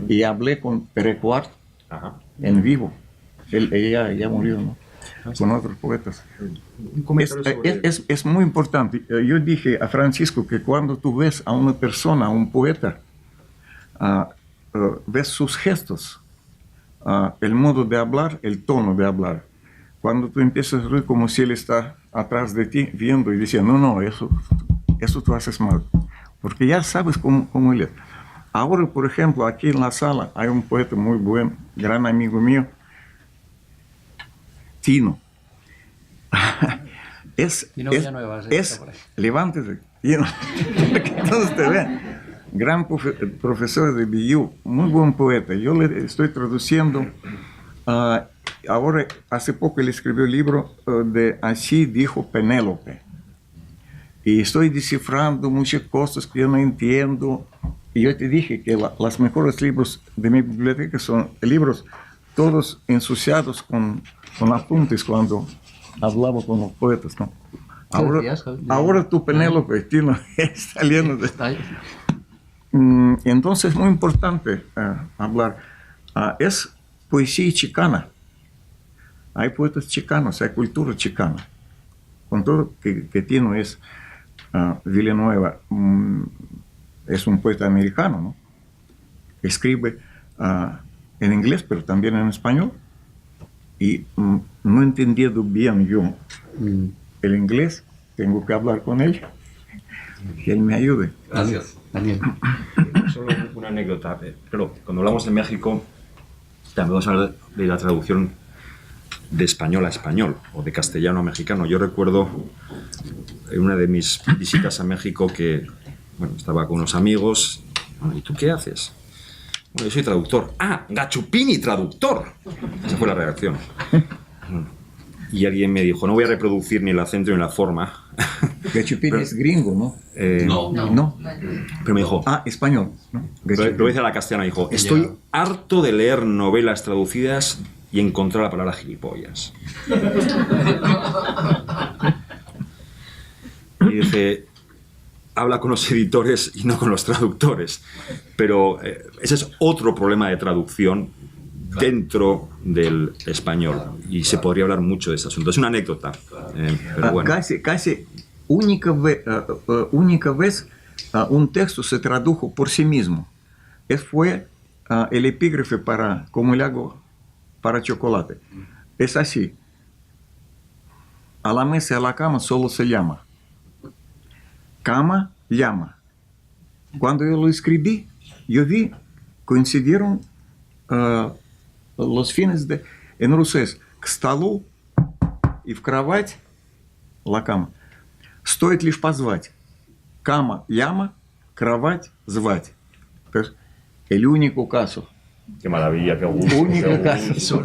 Y hablé con Pere Quart en vivo. Ella ya murió, ¿no? Con otros poetas. Es muy importante. Yo dije a Francisco que cuando tú ves a una persona, a un poeta, ves sus gestos. El modo de hablar, el tono de hablar. Cuando tú empiezas a ver como si él está atrás de ti viendo y diciendo, no, eso tú haces mal, porque ya sabes cómo él es. Ahora, por ejemplo, aquí en la sala hay un poeta muy buen, gran amigo mío, Tino. Levántese, Tino. Entonces te ven. Gran profesor de BU, muy buen poeta. Yo le estoy traduciendo. Ahora, hace poco él escribió el libro de Así dijo Penélope. Y estoy descifrando muchas cosas que yo no entiendo. Y yo te dije que los mejores libros de mi biblioteca son libros todos ensuciados con apuntes cuando hablaba con los poetas, ¿no? Ahora tu Penélope, Tino, está lleno de... Entonces es muy importante hablar. Es poesía chicana. Hay poetas chicanos, hay cultura chicana. Con todo que Tino es Villanueva, es un poeta americano, ¿no? Escribe en inglés, pero también en español. Y no entendiendo bien yo el inglés, tengo que hablar con él. que Él me ayude. Gracias. Daniel. Solo una anécdota. Pero cuando hablamos de México, también vamos a hablar de la traducción de español a español o de castellano a mexicano. Yo recuerdo en una de mis visitas a México que estaba con unos amigos. ¿Y tú qué haces? Bueno, yo soy traductor. ¡Ah, Gachupini, traductor! Esa fue la reacción. Y alguien me dijo, no voy a reproducir ni el acento ni la forma. Gachupini es gringo, ¿no? No. Pero me dijo... español, ¿no? Lo dice a la castellana, dijo, estoy harto de leer novelas traducidas y encontrar la palabra gilipollas. Y dice, habla con los editores y no con los traductores. Pero ese es otro problema de traducción dentro del español. Y se podría hablar mucho de este asunto. Es una anécdota. Pero bueno. Casi única vez un texto se tradujo por sí mismo. Fue el epígrafe para ¿Cómo le hago para chocolate? Es así. A la mesa y a la cama solo se llama. Cama, llama. Cuando yo lo escribí, yo vi, coincidieron los fines en ruso es к столу и в кровать, la cama. Стоит лишь позвать. Cama, llama, кровать, звать. Entonces, el único caso. Qué maravilla, qué gusto. Único caso.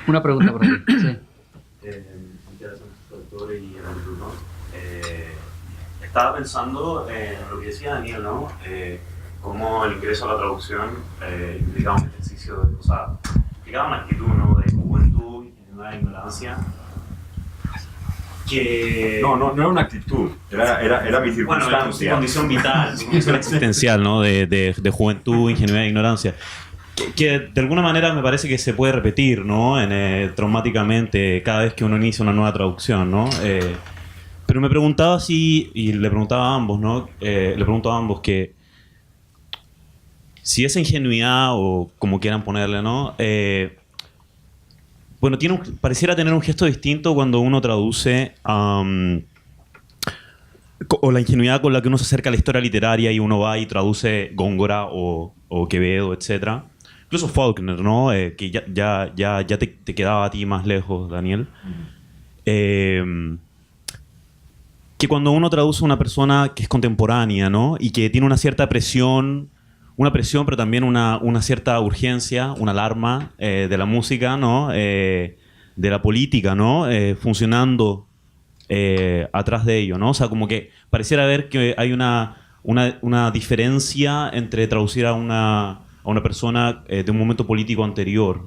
Una pregunta por aquí. Sí. Estaba pensando en lo que decía Daniel, ¿no? Cómo el ingreso a la traducción implicaba un ejercicio de, implicaba una actitud, ¿no? De juventud y una ignorancia. Que... No era una actitud, era mi circunstancia. Bueno, condición vital. Existencial, ¿no? De juventud, ingenuidad e ignorancia. Que de alguna manera me parece que se puede repetir, ¿no? Traumáticamente cada vez que uno inicia una nueva traducción, ¿no? Pero me preguntaba si, y le preguntaba a ambos, ¿no? Le pregunto a ambos que si esa ingenuidad o como quieran ponerle, ¿no? Bueno, pareciera tener un gesto distinto cuando uno traduce o la ingenuidad con la que uno se acerca a la historia literaria y uno va y traduce Góngora o Quevedo, etc. Incluso Faulkner, ¿no? Que ya te quedaba a ti más lejos, Daniel. Que cuando uno traduce a una persona que es contemporánea, ¿no? Y que tiene una cierta presión, pero también una cierta urgencia, una alarma de la música, ¿no? De la política, ¿no? Funcionando atrás de ello, ¿no? O sea, como que pareciera ver que hay una diferencia entre traducir a una persona de un momento político anterior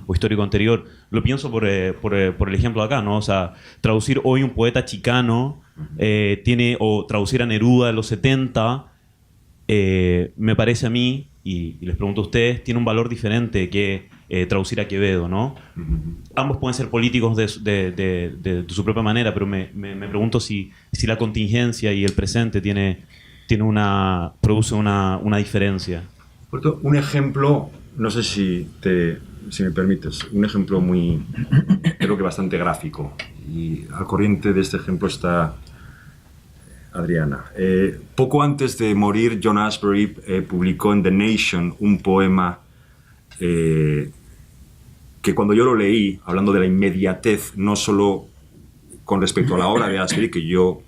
o histórico anterior. Lo pienso por el ejemplo de acá, ¿no? O sea, traducir hoy un poeta chicano o traducir a Neruda de los 70, me parece a mí, y les pregunto a ustedes, tiene un valor diferente que traducir a Quevedo, ¿no? Ambos pueden ser políticos de su propia manera, pero me pregunto si la contingencia y el presente produce una diferencia. Un ejemplo, no sé si me permites, un ejemplo creo que bastante gráfico. Y al corriente de este ejemplo está Adriana. Poco antes de morir, John Ashbery publicó en The Nation un poema que cuando yo lo leí, hablando de la inmediatez, no solo con respecto a la obra de Ashbery, que yo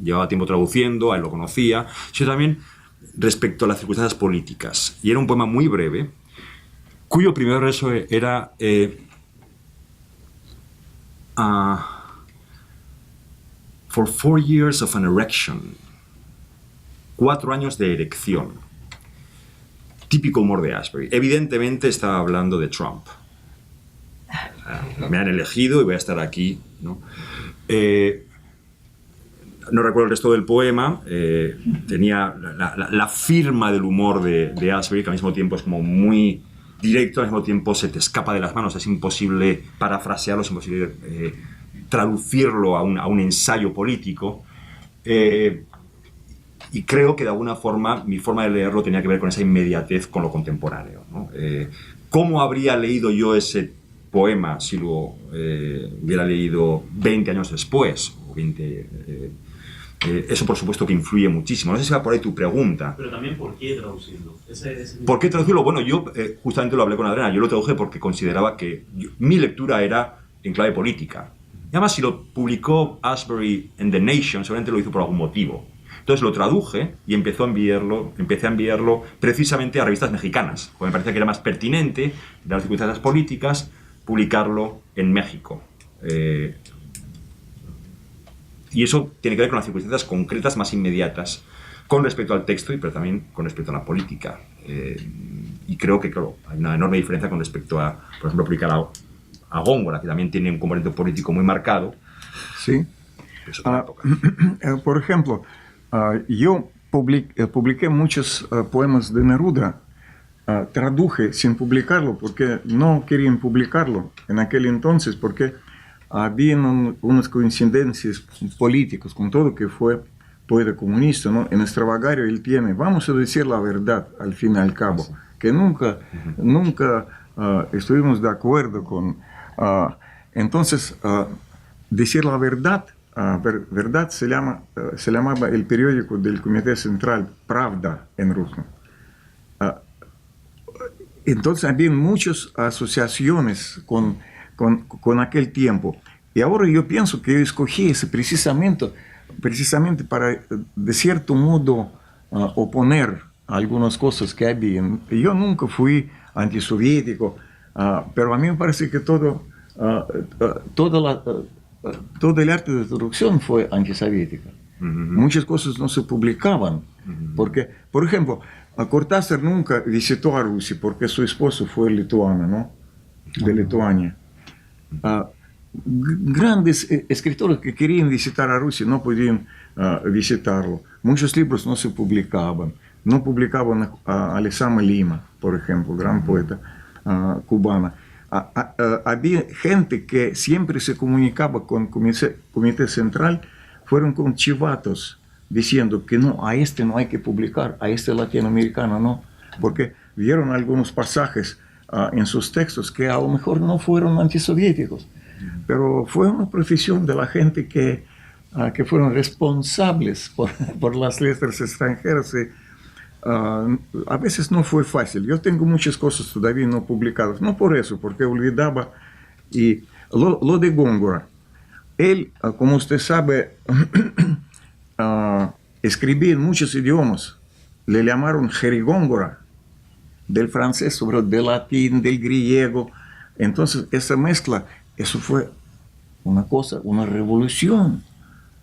llevaba tiempo traduciendo, a él lo conocía, sino también respecto a las circunstancias políticas. Y era un poema muy breve, cuyo primer verso era For 4 years of an erection. 4 años de erección. Típico humor de Ashbery. Evidentemente estaba hablando de Trump. Me han elegido y voy a estar aquí, ¿no? No recuerdo el resto del poema. Tenía la firma del humor de Ashbery, que al mismo tiempo es como muy directo, al mismo tiempo se te escapa de las manos. Es imposible parafrasearlo, es imposible traducirlo a un ensayo político. Y creo que de alguna forma mi forma de leerlo tenía que ver con esa inmediatez con lo contemporáneo, ¿no? ¿Cómo habría leído yo ese poema si lo hubiera leído 20 años después? O 20, Eso, por supuesto, que influye muchísimo. No sé si va por ahí tu pregunta. Pero también, ¿por qué traducirlo? ¿Por qué traducirlo? Bueno, yo justamente lo hablé con Adriana. Yo lo traduje porque consideraba que mi lectura era en clave política. Y además, si lo publicó Ashbery en The Nation, seguramente lo hizo por algún motivo. Entonces lo traduje y empecé a enviarlo precisamente a revistas mexicanas, porque me parecía que era más pertinente, de las circunstancias políticas, publicarlo en México. Y eso tiene que ver con las circunstancias concretas más inmediatas, con respecto al texto, pero también con respecto a la política. Y creo que, claro, hay una enorme diferencia con respecto a, por ejemplo, publicar a Góngora, que también tiene un componente político muy marcado. Sí. Por ejemplo, yo publiqué muchos poemas de Neruda, traduje sin publicarlo porque no querían publicarlo en aquel entonces, porque había unas coincidencias políticas con todo que fue poeta comunista, ¿no? En Extravagario él tiene, vamos a decir la verdad al fin y al cabo, que nunca estuvimos de acuerdo con... entonces, decir la verdad, verdad se llamaba el periódico del Comité Central, Pravda en ruso. Entonces había muchas asociaciones con aquel tiempo. Y ahora yo pienso que yo escogí ese precisamente para, de cierto modo, oponer algunas cosas que había. Yo nunca fui antisoviético, pero a mí me parece que todo el arte de traducción fue antisoviético. Muchas cosas no se publicaban, porque, por ejemplo, Cortázar nunca visitó a Rusia porque su esposo fue lituano, ¿no? De Lituania. Grandes escritores que querían visitar a Rusia no podían visitarlo. Muchos libros no se publicaban. No publicaban a Lezama Lima, por ejemplo, gran poeta cubana. Había gente que siempre se comunicaba con el Comité Central, fueron con chivatos, diciendo que no, a este no hay que publicar, a este latinoamericano no, porque vieron algunos pasajes en sus textos que a lo mejor no fueron antisoviéticos, pero fue una profesión de la gente que fueron responsables por las letras extranjeras. A veces no fue fácil. Yo tengo muchas cosas todavía no publicadas, no por eso, porque olvidaba. Y lo de Góngora, él, como usted sabe, escribía en muchos idiomas. Le llamaron Jerigóngora, del francés, del latín, del griego. Entonces, esa mezcla, eso fue una cosa, una revolución.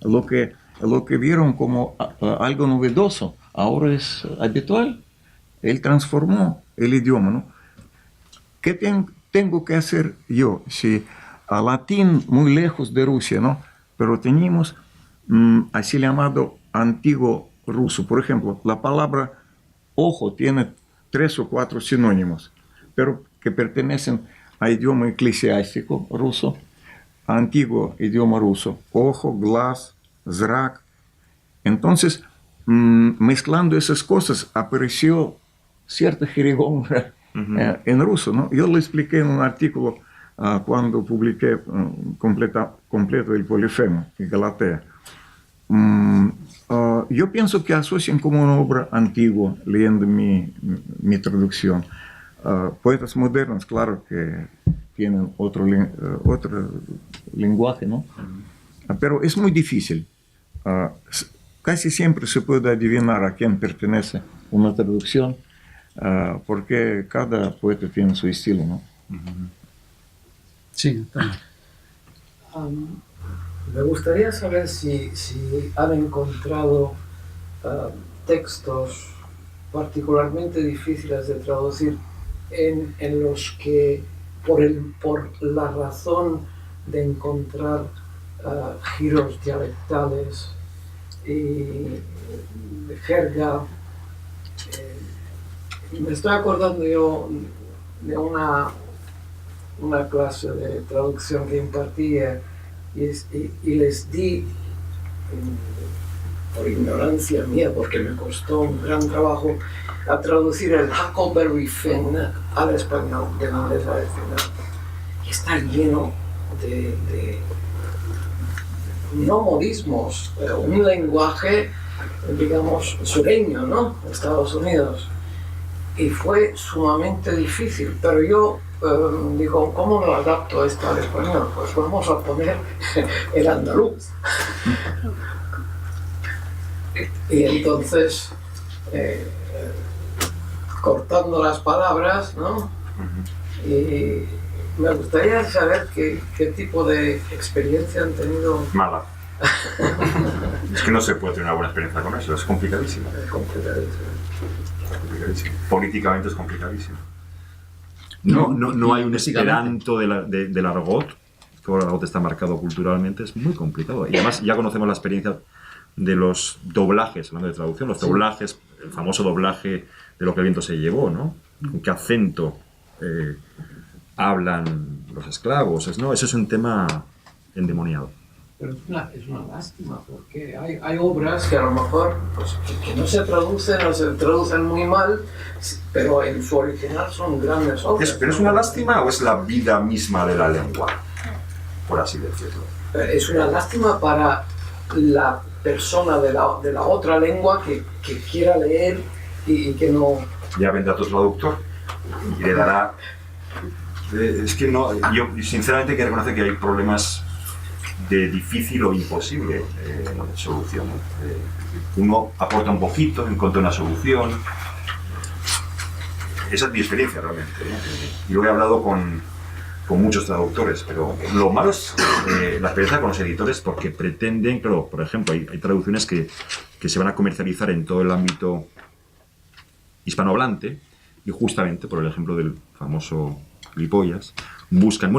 Lo que vieron como algo novedoso, ahora es habitual. Él transformó el idioma, ¿no? ¿Qué tengo que hacer yo? Si a latín muy lejos de Rusia, ¿no? Pero teníamos así llamado antiguo ruso. Por ejemplo, la palabra ojo tiene 3 o 4 sinónimos, pero que pertenecen al idioma eclesiástico ruso, antiguo idioma ruso, ojo, глаз, зрак. Entonces, mezclando esas cosas, apareció cierta jerigóngora en ruso, ¿no? Yo lo expliqué en un artículo cuando publiqué completo el Polifemo y Galatea. Yo pienso que asocian como una obra antigua, leyendo mi traducción. Poetas modernos, claro que tienen otro lenguaje, ¿no? Pero es muy difícil. Casi siempre se puede adivinar a quién pertenece una traducción, porque cada poeta tiene su estilo, ¿no? Sí. Me gustaría saber si han encontrado textos particularmente difíciles de traducir en los que, por la razón de encontrar giros dialectales y de jerga, me estoy acordando yo de una clase de traducción que impartía y les di, por ignorancia mía, porque me costó un gran trabajo, a traducir el Huckleberry Finn al español, de inglés al final. Y está lleno de no modismos, un lenguaje, digamos, sureño, ¿no? Estados Unidos. Y fue sumamente difícil, pero yo digo, ¿cómo lo adapto esto al español? Pues vamos a poner el andaluz. Y entonces, cortando las palabras, ¿no? Y me gustaría saber qué tipo de experiencia han tenido. Mala. Es que no se puede tener una buena experiencia con eso, es complicadísimo. Es complicadísimo. Políticamente es complicadísimo. No hay un esperanto del argot. Todo el argot está marcado culturalmente, es muy complicado. Y además ya conocemos la experiencia de los doblajes, hablando de traducción, los doblajes, el famoso doblaje de Lo que el viento se llevó, ¿no? ¿Con qué acento hablan los esclavos? ¿No? Eso es un tema endemoniado. Pero es una lástima, porque hay obras que a lo mejor pues, que no se traducen muy mal, pero en su original son grandes obras. ¿Pero es una lástima o es la vida misma de la lengua? Por así decirlo. Es una lástima para la persona de la otra lengua que quiera leer y que no... Ya vendrá tu traductor y le dará... Es que no, yo sinceramente hay que reconocer que hay problemas de difícil o imposible solución. Uno aporta un poquito, encuentra una solución. Esa es mi experiencia realmente. Yo he hablado con muchos traductores, pero lo malo es la experiencia con los editores porque pretenden, claro, por ejemplo, hay traducciones que se van a comercializar en todo el ámbito hispanohablante y justamente por el ejemplo del famoso Gilipollas,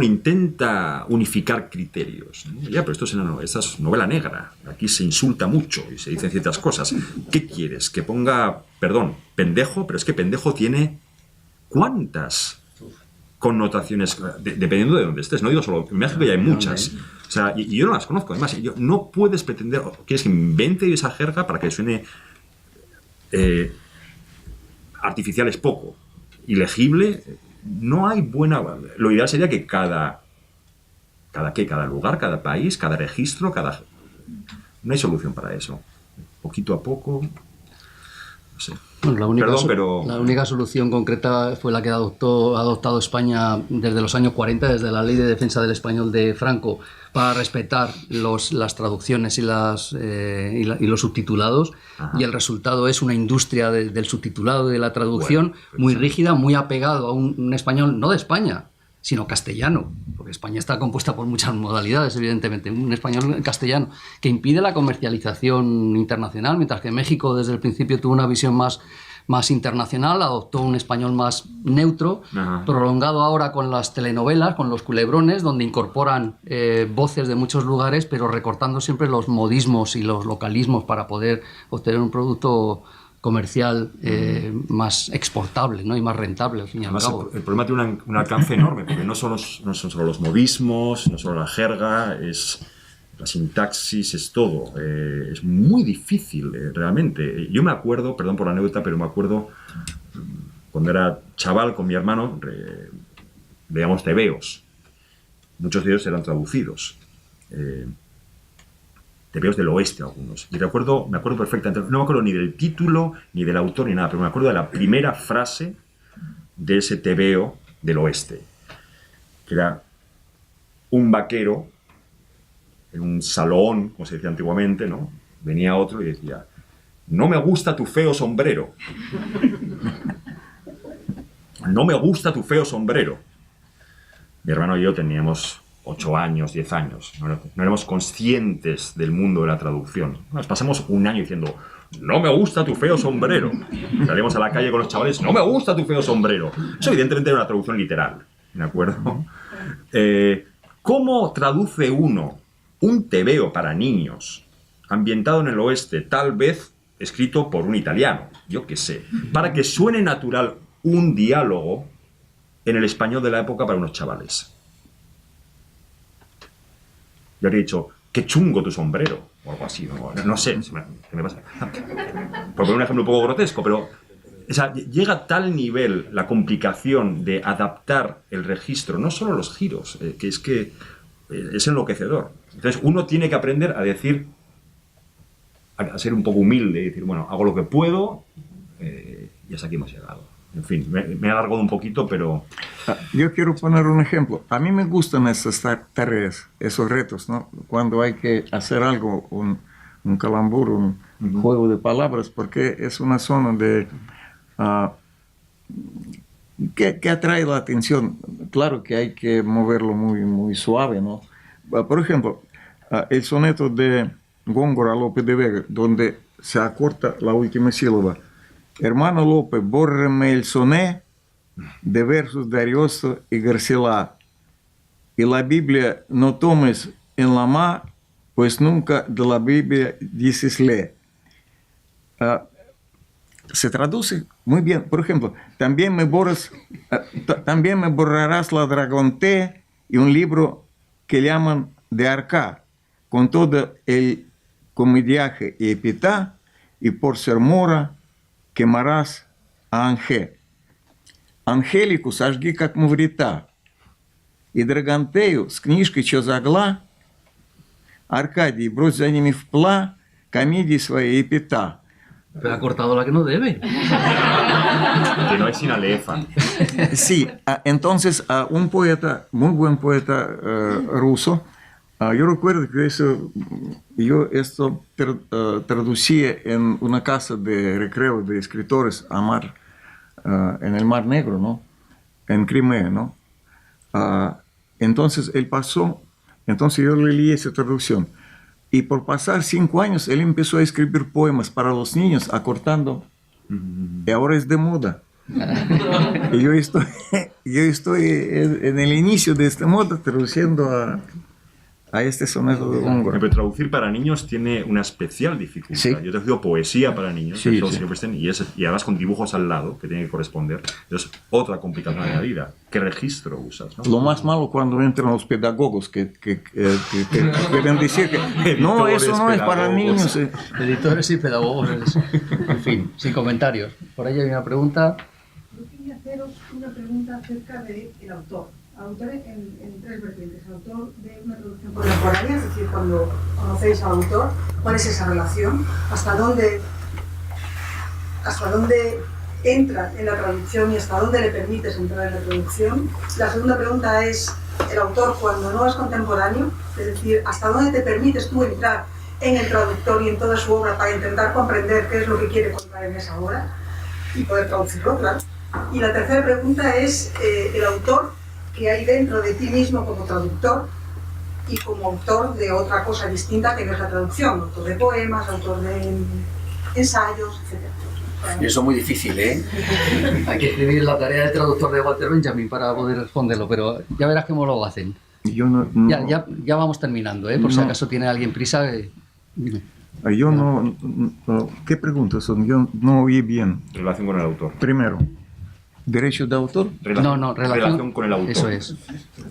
intenta unificar criterios, ¿no? Ya, pero esta es novela negra, aquí se insulta mucho y se dicen ciertas cosas. ¿Qué quieres? Que ponga, perdón, pendejo, pero es que pendejo tiene ¿cuántas connotaciones? Dependiendo de dónde estés, no digo solo, en México ya hay muchas, o sea, y yo no las conozco, además, no puedes pretender, quieres que invente esa jerga para que suene artificial es poco, ilegible. No hay buena... Lo ideal sería que cada lugar, cada país, cada registro, no hay solución para eso. Poquito a poco... No sé. Bueno, pero... La única solución concreta fue la que ha adoptado España desde los años 40, desde la Ley de Defensa del Español de Franco, para respetar las traducciones y los subtitulados. Ajá. Y el resultado es una industria del subtitulado y de la traducción muy rígida, muy apegado a un español no de España, sino castellano, porque España está compuesta por muchas modalidades, evidentemente, un español castellano, que impide la comercialización internacional, mientras que México desde el principio tuvo una visión más internacional, adoptó un español más neutro, ajá, prolongado ahora con las telenovelas, con los culebrones, donde incorporan voces de muchos lugares, pero recortando siempre los modismos y los localismos para poder obtener un producto comercial más exportable, ¿no? Y más rentable, al fin y al cabo. El problema tiene un alcance enorme, porque no son solo los modismos, no solo la jerga, es la sintaxis, es todo. Es muy difícil, realmente. Yo me acuerdo, perdón por la anécdota, pero me acuerdo cuando era chaval con mi hermano, veíamos tebeos. Muchos de ellos eran traducidos. Tebeos del oeste algunos. Y me acuerdo perfectamente, no me acuerdo ni del título, ni del autor, ni nada, pero me acuerdo de la primera frase de ese tebeo del oeste, que era un vaquero en un salón, como se decía antiguamente, ¿no? Venía otro y decía: no me gusta tu feo sombrero. No me gusta tu feo sombrero. Mi hermano y yo teníamos 8 años, 10 años. No éramos conscientes del mundo de la traducción. Nos pasamos un año diciendo: no me gusta tu feo sombrero. Salíamos a la calle con los chavales: no me gusta tu feo sombrero. Eso evidentemente era una traducción literal, ¿de acuerdo? ¿Cómo traduce uno un tebeo para niños ambientado en el oeste, tal vez escrito por un italiano, yo qué sé, para que suene natural un diálogo en el español de la época para unos chavales? Yo habría dicho: qué chungo tu sombrero, o algo así, no sé, se me pasa. Por poner un ejemplo un poco grotesco, pero o sea, llega a tal nivel la complicación de adaptar el registro, no solo los giros, que es que es enloquecedor. Entonces uno tiene que aprender a decir, a ser un poco humilde y decir, bueno, hago lo que puedo y hasta aquí hemos llegado. En fin, me he alargado un poquito, pero... Yo quiero poner un ejemplo. A mí me gustan esas tareas, esos retos, ¿no? Cuando hay que hacer algo, un calambur, un juego de palabras, porque es una zona de... que atrae la atención. Claro que hay que moverlo muy suave, ¿no? Por ejemplo, el soneto de Góngora Lope de Vega, donde se acorta la última sílaba. Hermano Lope, bórreme el soné de versos de Ariosto y García. Y la Biblia no tomes en la mano, pues nunca de la Biblia dices lee. Se traduce muy bien. Por ejemplo, también me borrarás la Dragonté y un libro que llaman de Arca, con todo el comediaje y epitá, y por ser mora quemarás a Анхе. Ангелику сожги, как маврита, и Драгантею с книжкой «Чё загла», Аркадий, брось за ними впла, комедии своей епита. Pero ha cortado la que no debe. Que no es sin alefa. Sí, entonces un poeta, muy buen poeta ruso, yo recuerdo que yo esto traducía en una casa de recreo de escritores en el Mar Negro, ¿no? En Crimea, ¿no? Entonces él pasó, entonces yo le leí esa traducción. Y por pasar 5 años, él empezó a escribir poemas para los niños, acortando. Y ahora es de moda. Y yo estoy en el inicio de esta moda traduciendo a este soneto de Góngora. Pero traducir para niños tiene una especial dificultad. Sí. Yo traducido poesía para niños, Sí, eso sí. siempre estén, y además con dibujos al lado que tienen que corresponder. Es otra complicación añadida. ¿Qué registro usas? ¿No? Lo más malo cuando entran los pedagogos que quieren decir que no, eso no es para niños. Editores y pedagogos. En fin, sin comentarios. Por ahí hay una pregunta. Yo quería haceros una pregunta acerca del autor. Autor en 3 vertientes. Autor de una traducción contemporánea, es decir, cuando conocéis al autor, ¿cuál es esa relación? ¿Hasta dónde entra en la traducción y hasta dónde le permites entrar en la traducción? La segunda pregunta es el autor cuando no es contemporáneo, es decir, ¿hasta dónde te permites tú entrar en el traductor y en toda su obra para intentar comprender qué es lo que quiere contar en esa obra y poder traducirlo, claro? Y la tercera pregunta es el autor que hay dentro de ti mismo como traductor y como autor de otra cosa distinta que no es la traducción, autor de poemas, autor de ensayos, etc. Y eso es muy difícil, ¿eh? Hay que escribir la tarea de traductor de Walter Benjamin para poder responderlo, pero ya verás cómo lo hacen. Yo no. Ya vamos terminando, ¿eh? Por si acaso tiene alguien prisa. Dime. Yo no. ¿Qué preguntas son? Yo no oí bien. Relación con el autor. Primero, ¿derecho de autor? Relación con el autor. Eso es.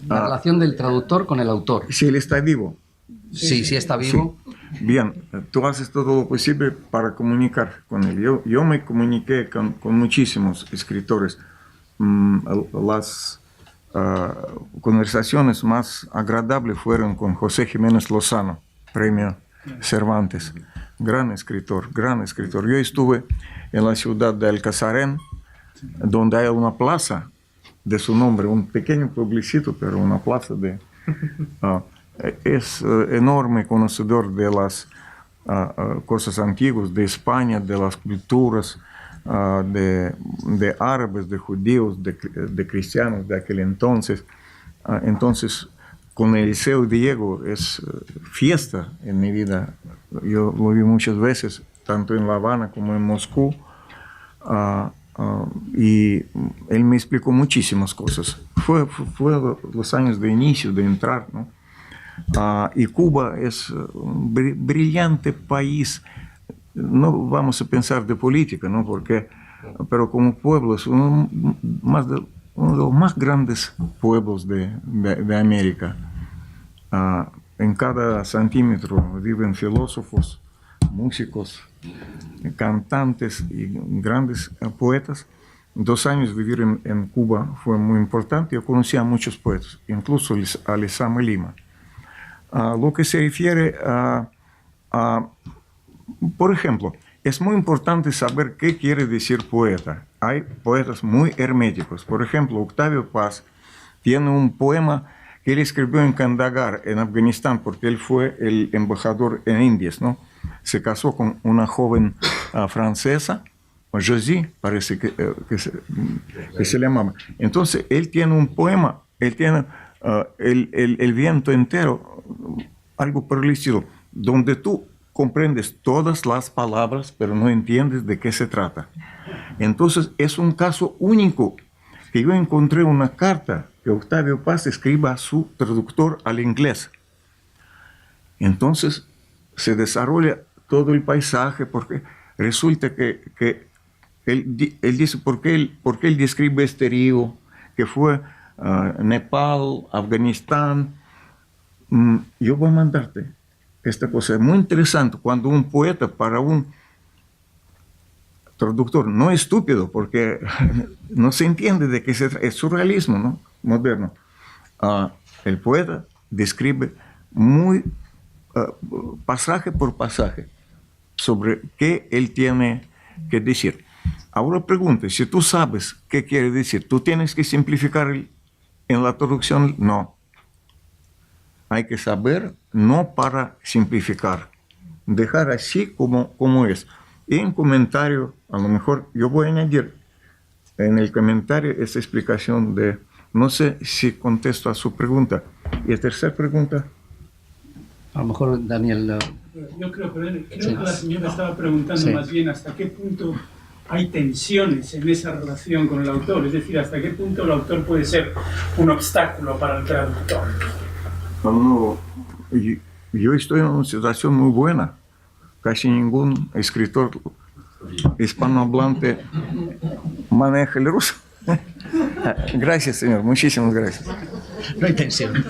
La relación del traductor con el autor. Si él está vivo. Sí, sí está vivo. Sí. Bien, tú haces todo lo posible para comunicar con él. Yo me comuniqué con muchísimos escritores. Las conversaciones más agradables fueron con José Jiménez Lozano, premio Cervantes. Gran escritor, gran escritor. Yo estuve en la ciudad de Alcazarén, donde hay una plaza de su nombre, un pequeño pueblecito, pero una plaza de... es enorme conocedor de las cosas antiguas, de España, de las culturas, de árabes, de judíos, de cristianos de aquel entonces. Entonces, con el Liceo Diego es fiesta en mi vida. Yo lo vi muchas veces, tanto en La Habana como en Moscú. Y él me explicó muchísimas cosas. Fue los años de inicio, de entrar, ¿no? Y Cuba es un brillante país. No vamos a pensar de política, ¿no? Pero como pueblo es uno de los más grandes pueblos de América. En cada centímetro viven filósofos, músicos, cantantes y grandes poetas. 2 años vivir en Cuba fue muy importante. Yo conocí a muchos poetas, incluso a Lezama Lima. lo que se refiere por ejemplo, es muy importante saber qué quiere decir poeta. Hay poetas muy herméticos. Por ejemplo, Octavio Paz tiene un poema que él escribió en Kandahar, en Afganistán, porque él fue el embajador en Indias, ¿no? Se casó con una joven francesa, Josie, parece que se llamaba. Entonces, él tiene un poema, él tiene el viento entero, algo por el estilo, donde tú comprendes todas las palabras, pero no entiendes de qué se trata. Entonces, es un caso único que yo encontré una carta que Octavio Paz escribe a su traductor al inglés. Entonces, se desarrolla todo el paisaje, porque resulta que él dice por qué él describe este río, que fue Nepal, Afganistán. Yo voy a mandarte esta cosa. Es muy interesante cuando un poeta, para un traductor, no estúpido, porque no se entiende de qué se trata, es surrealismo, ¿no? Moderno. El poeta describe muy pasaje por pasaje sobre qué él tiene que decir. Ahora pregunta, si tú sabes qué quiere decir, ¿tú tienes que simplificar en la traducción? No. Hay que saber, no para simplificar, dejar así como es. Y en comentario, a lo mejor yo voy a añadir en el comentario esta explicación de, no sé si contesto a su pregunta. Y la tercera pregunta. A lo mejor Daniel... Yo creo que la señora estaba preguntando más bien hasta qué punto hay tensiones en esa relación con el autor, es decir, hasta qué punto el autor puede ser un obstáculo para el traductor. No, yo estoy en una situación muy buena. Casi ningún escritor hispanohablante maneja el ruso. Gracias, señor. Muchísimas gracias. No hay tensión.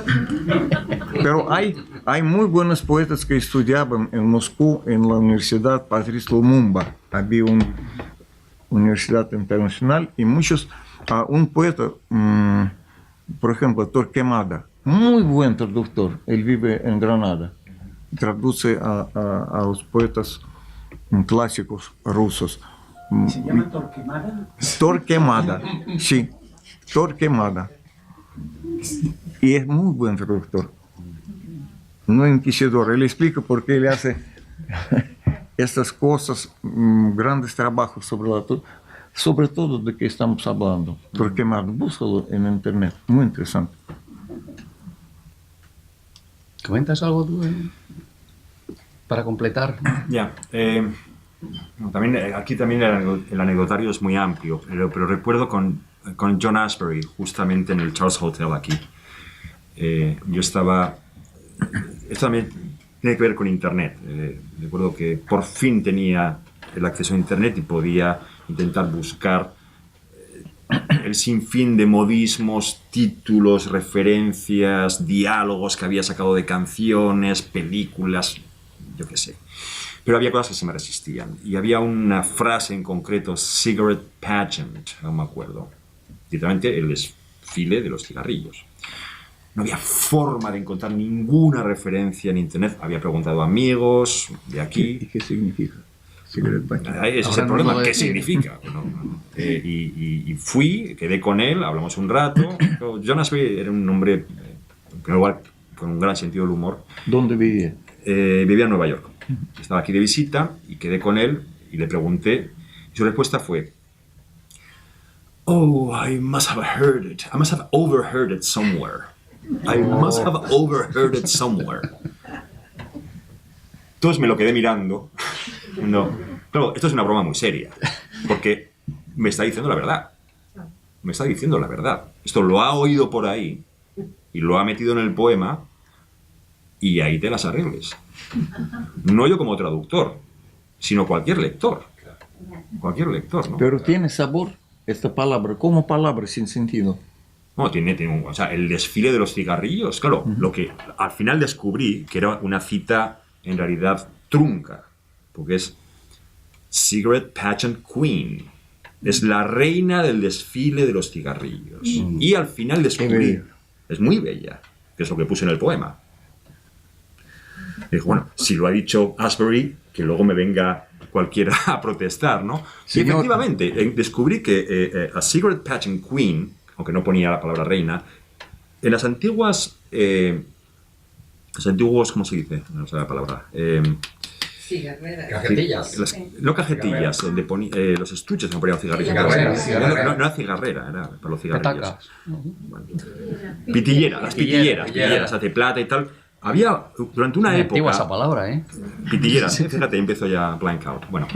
Pero hay muy buenos poetas que estudiaban en Moscú, en la Universidad Patrice Lumumba. Había una universidad internacional y muchos... un poeta, por ejemplo, Torquemada, muy buen traductor. Él vive en Granada. Traduce a los poetas clásicos rusos. ¿Se llama Torquemada? Torquemada, sí, Torquemada. Y es muy buen traductor. No inquisidor. Él explica por qué él hace estas cosas, grandes trabajos sobre todo de qué estamos hablando. Torquemada, búscalo en internet, muy interesante. ¿Comentas algo tú para completar? Ya. También, aquí también el anecdotario es muy amplio, pero recuerdo con John Ashbery, justamente en el Charles Hotel aquí. Yo estaba... Esto también tiene que ver con Internet. Recuerdo que por fin tenía el acceso a Internet y podía intentar buscar el sinfín de modismos, títulos, referencias, diálogos que había sacado de canciones, películas, yo qué sé. Pero había cosas que se me resistían. Y había una frase en concreto, cigarette pageant, no me acuerdo. Literalmente el desfile de los cigarrillos. No había forma de encontrar ninguna referencia en Internet. Había preguntado a amigos de aquí. ¿Y qué significa? Ese es el problema. ¿Qué significa? Bueno, y fui, quedé con él, hablamos un rato. John Ashbery era un hombre, en primer lugar, con un gran sentido del humor. ¿Dónde vivía? Vivía en Nueva York. Estaba aquí de visita y quedé con él y le pregunté. Y su respuesta fue: "Oh, I must have heard it. I must have overheard it somewhere. I must have overheard it somewhere." Entonces me lo quedé mirando. No. Claro, esto es una broma muy seria, porque me está diciendo la verdad. Me está diciendo la verdad. Esto lo ha oído por ahí y lo ha metido en el poema y ahí te las arregles. No yo como traductor, sino cualquier lector. Cualquier lector, ¿no? Pero tiene sabor esta palabra, como palabra sin sentido. No, tiene o sea, el desfile de los cigarrillos, claro, lo que al final descubrí que era una cita en realidad trunca, porque es Cigarette Pageant Queen, es la reina del desfile de los cigarrillos. Y al final descubrí, es muy bella, que es lo que puse en el poema. Dijo, bueno, si lo ha dicho Ashbery, que luego me venga cualquiera a protestar, ¿no? Señor. Y efectivamente, descubrí que a Cigarette Pageant Queen, aunque no ponía la palabra reina, en las antiguos, ¿cómo se dice? No sé la palabra. Cajetillas. No cajetillas, donde ponía los estuches donde ponían cigarrillos. No era cigarrera, era para los cigarrillos. Petacas. Bueno. Pitillera, las pitilleras hace plata y tal. Había durante una época. Antigua esa palabra, ¿eh? Pitilleras, fíjate, empezó ya blank out. Bueno,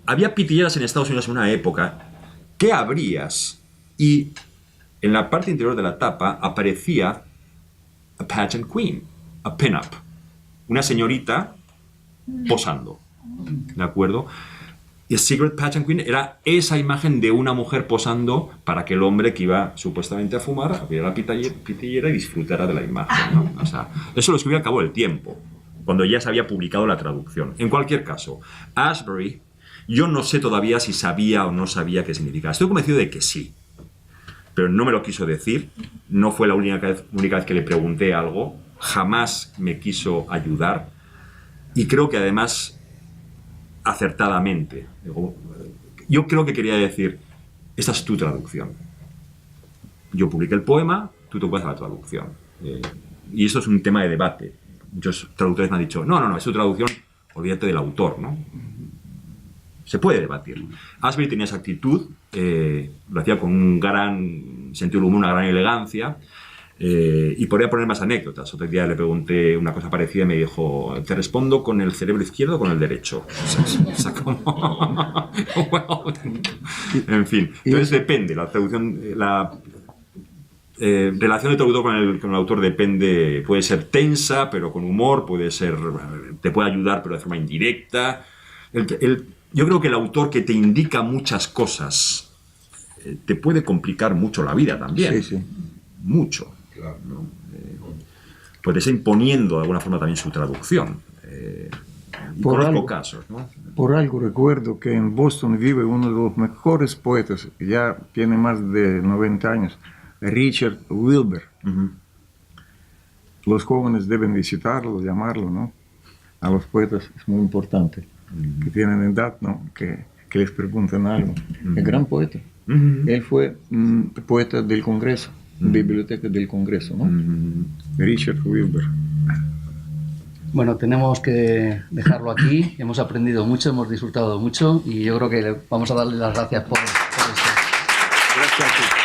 había pitilleras en Estados Unidos en una época que abrías y en la parte interior de la tapa aparecía a pageant queen, a pin-up, una señorita posando, ¿de acuerdo? Y Cigarette Pageant Queen era esa imagen de una mujer posando para que el hombre que iba supuestamente a fumar abriera la pitillera y disfrutara de la imagen, ¿no? O sea, eso lo escribí al cabo del tiempo, cuando ya se había publicado la traducción. En cualquier caso, Ashbery, yo no sé todavía si sabía o no sabía qué significaba. Estoy convencido de que sí, pero no me lo quiso decir. No fue la única vez que le pregunté algo. Jamás me quiso ayudar. Y creo que además, acertadamente. Yo creo que quería decir, esta es tu traducción. Yo publiqué el poema, tú te ocupas de la traducción. Y esto es un tema de debate. Muchos traductores me han dicho, no, es tu traducción, olvídate del autor, ¿no? Se puede debatir. Ashbery tenía esa actitud, lo hacía con un gran sentido del humor, una gran elegancia, y podría poner más anécdotas. Otro día le pregunté una cosa parecida y me dijo, ¿te respondo con el cerebro izquierdo o con el derecho? O sea, como... En fin, entonces depende, la traducción, la relación del traductor con el autor depende, puede ser tensa, pero con humor, te puede ayudar, pero de forma indirecta. Yo creo que el autor que te indica muchas cosas te puede complicar mucho la vida también. Sí. Mucho. Claro. ¿No? Puedes imponiendo de alguna forma también su traducción. Conozco casos, ¿no? Por algo recuerdo que en Boston vive uno de los mejores poetas, ya tiene más de 90 años, Richard Wilbur. Los jóvenes deben visitarlo, llamarlo, ¿no? A los poetas es muy importante. Que tienen edad, ¿no? Que les pregunten algo. Es gran poeta. Él fue poeta del Congreso, biblioteca del Congreso, ¿no? Richard Wilbur. Bueno, tenemos que dejarlo aquí. Hemos aprendido mucho, hemos disfrutado mucho y yo creo que vamos a darle las gracias por esto. Gracias a ti.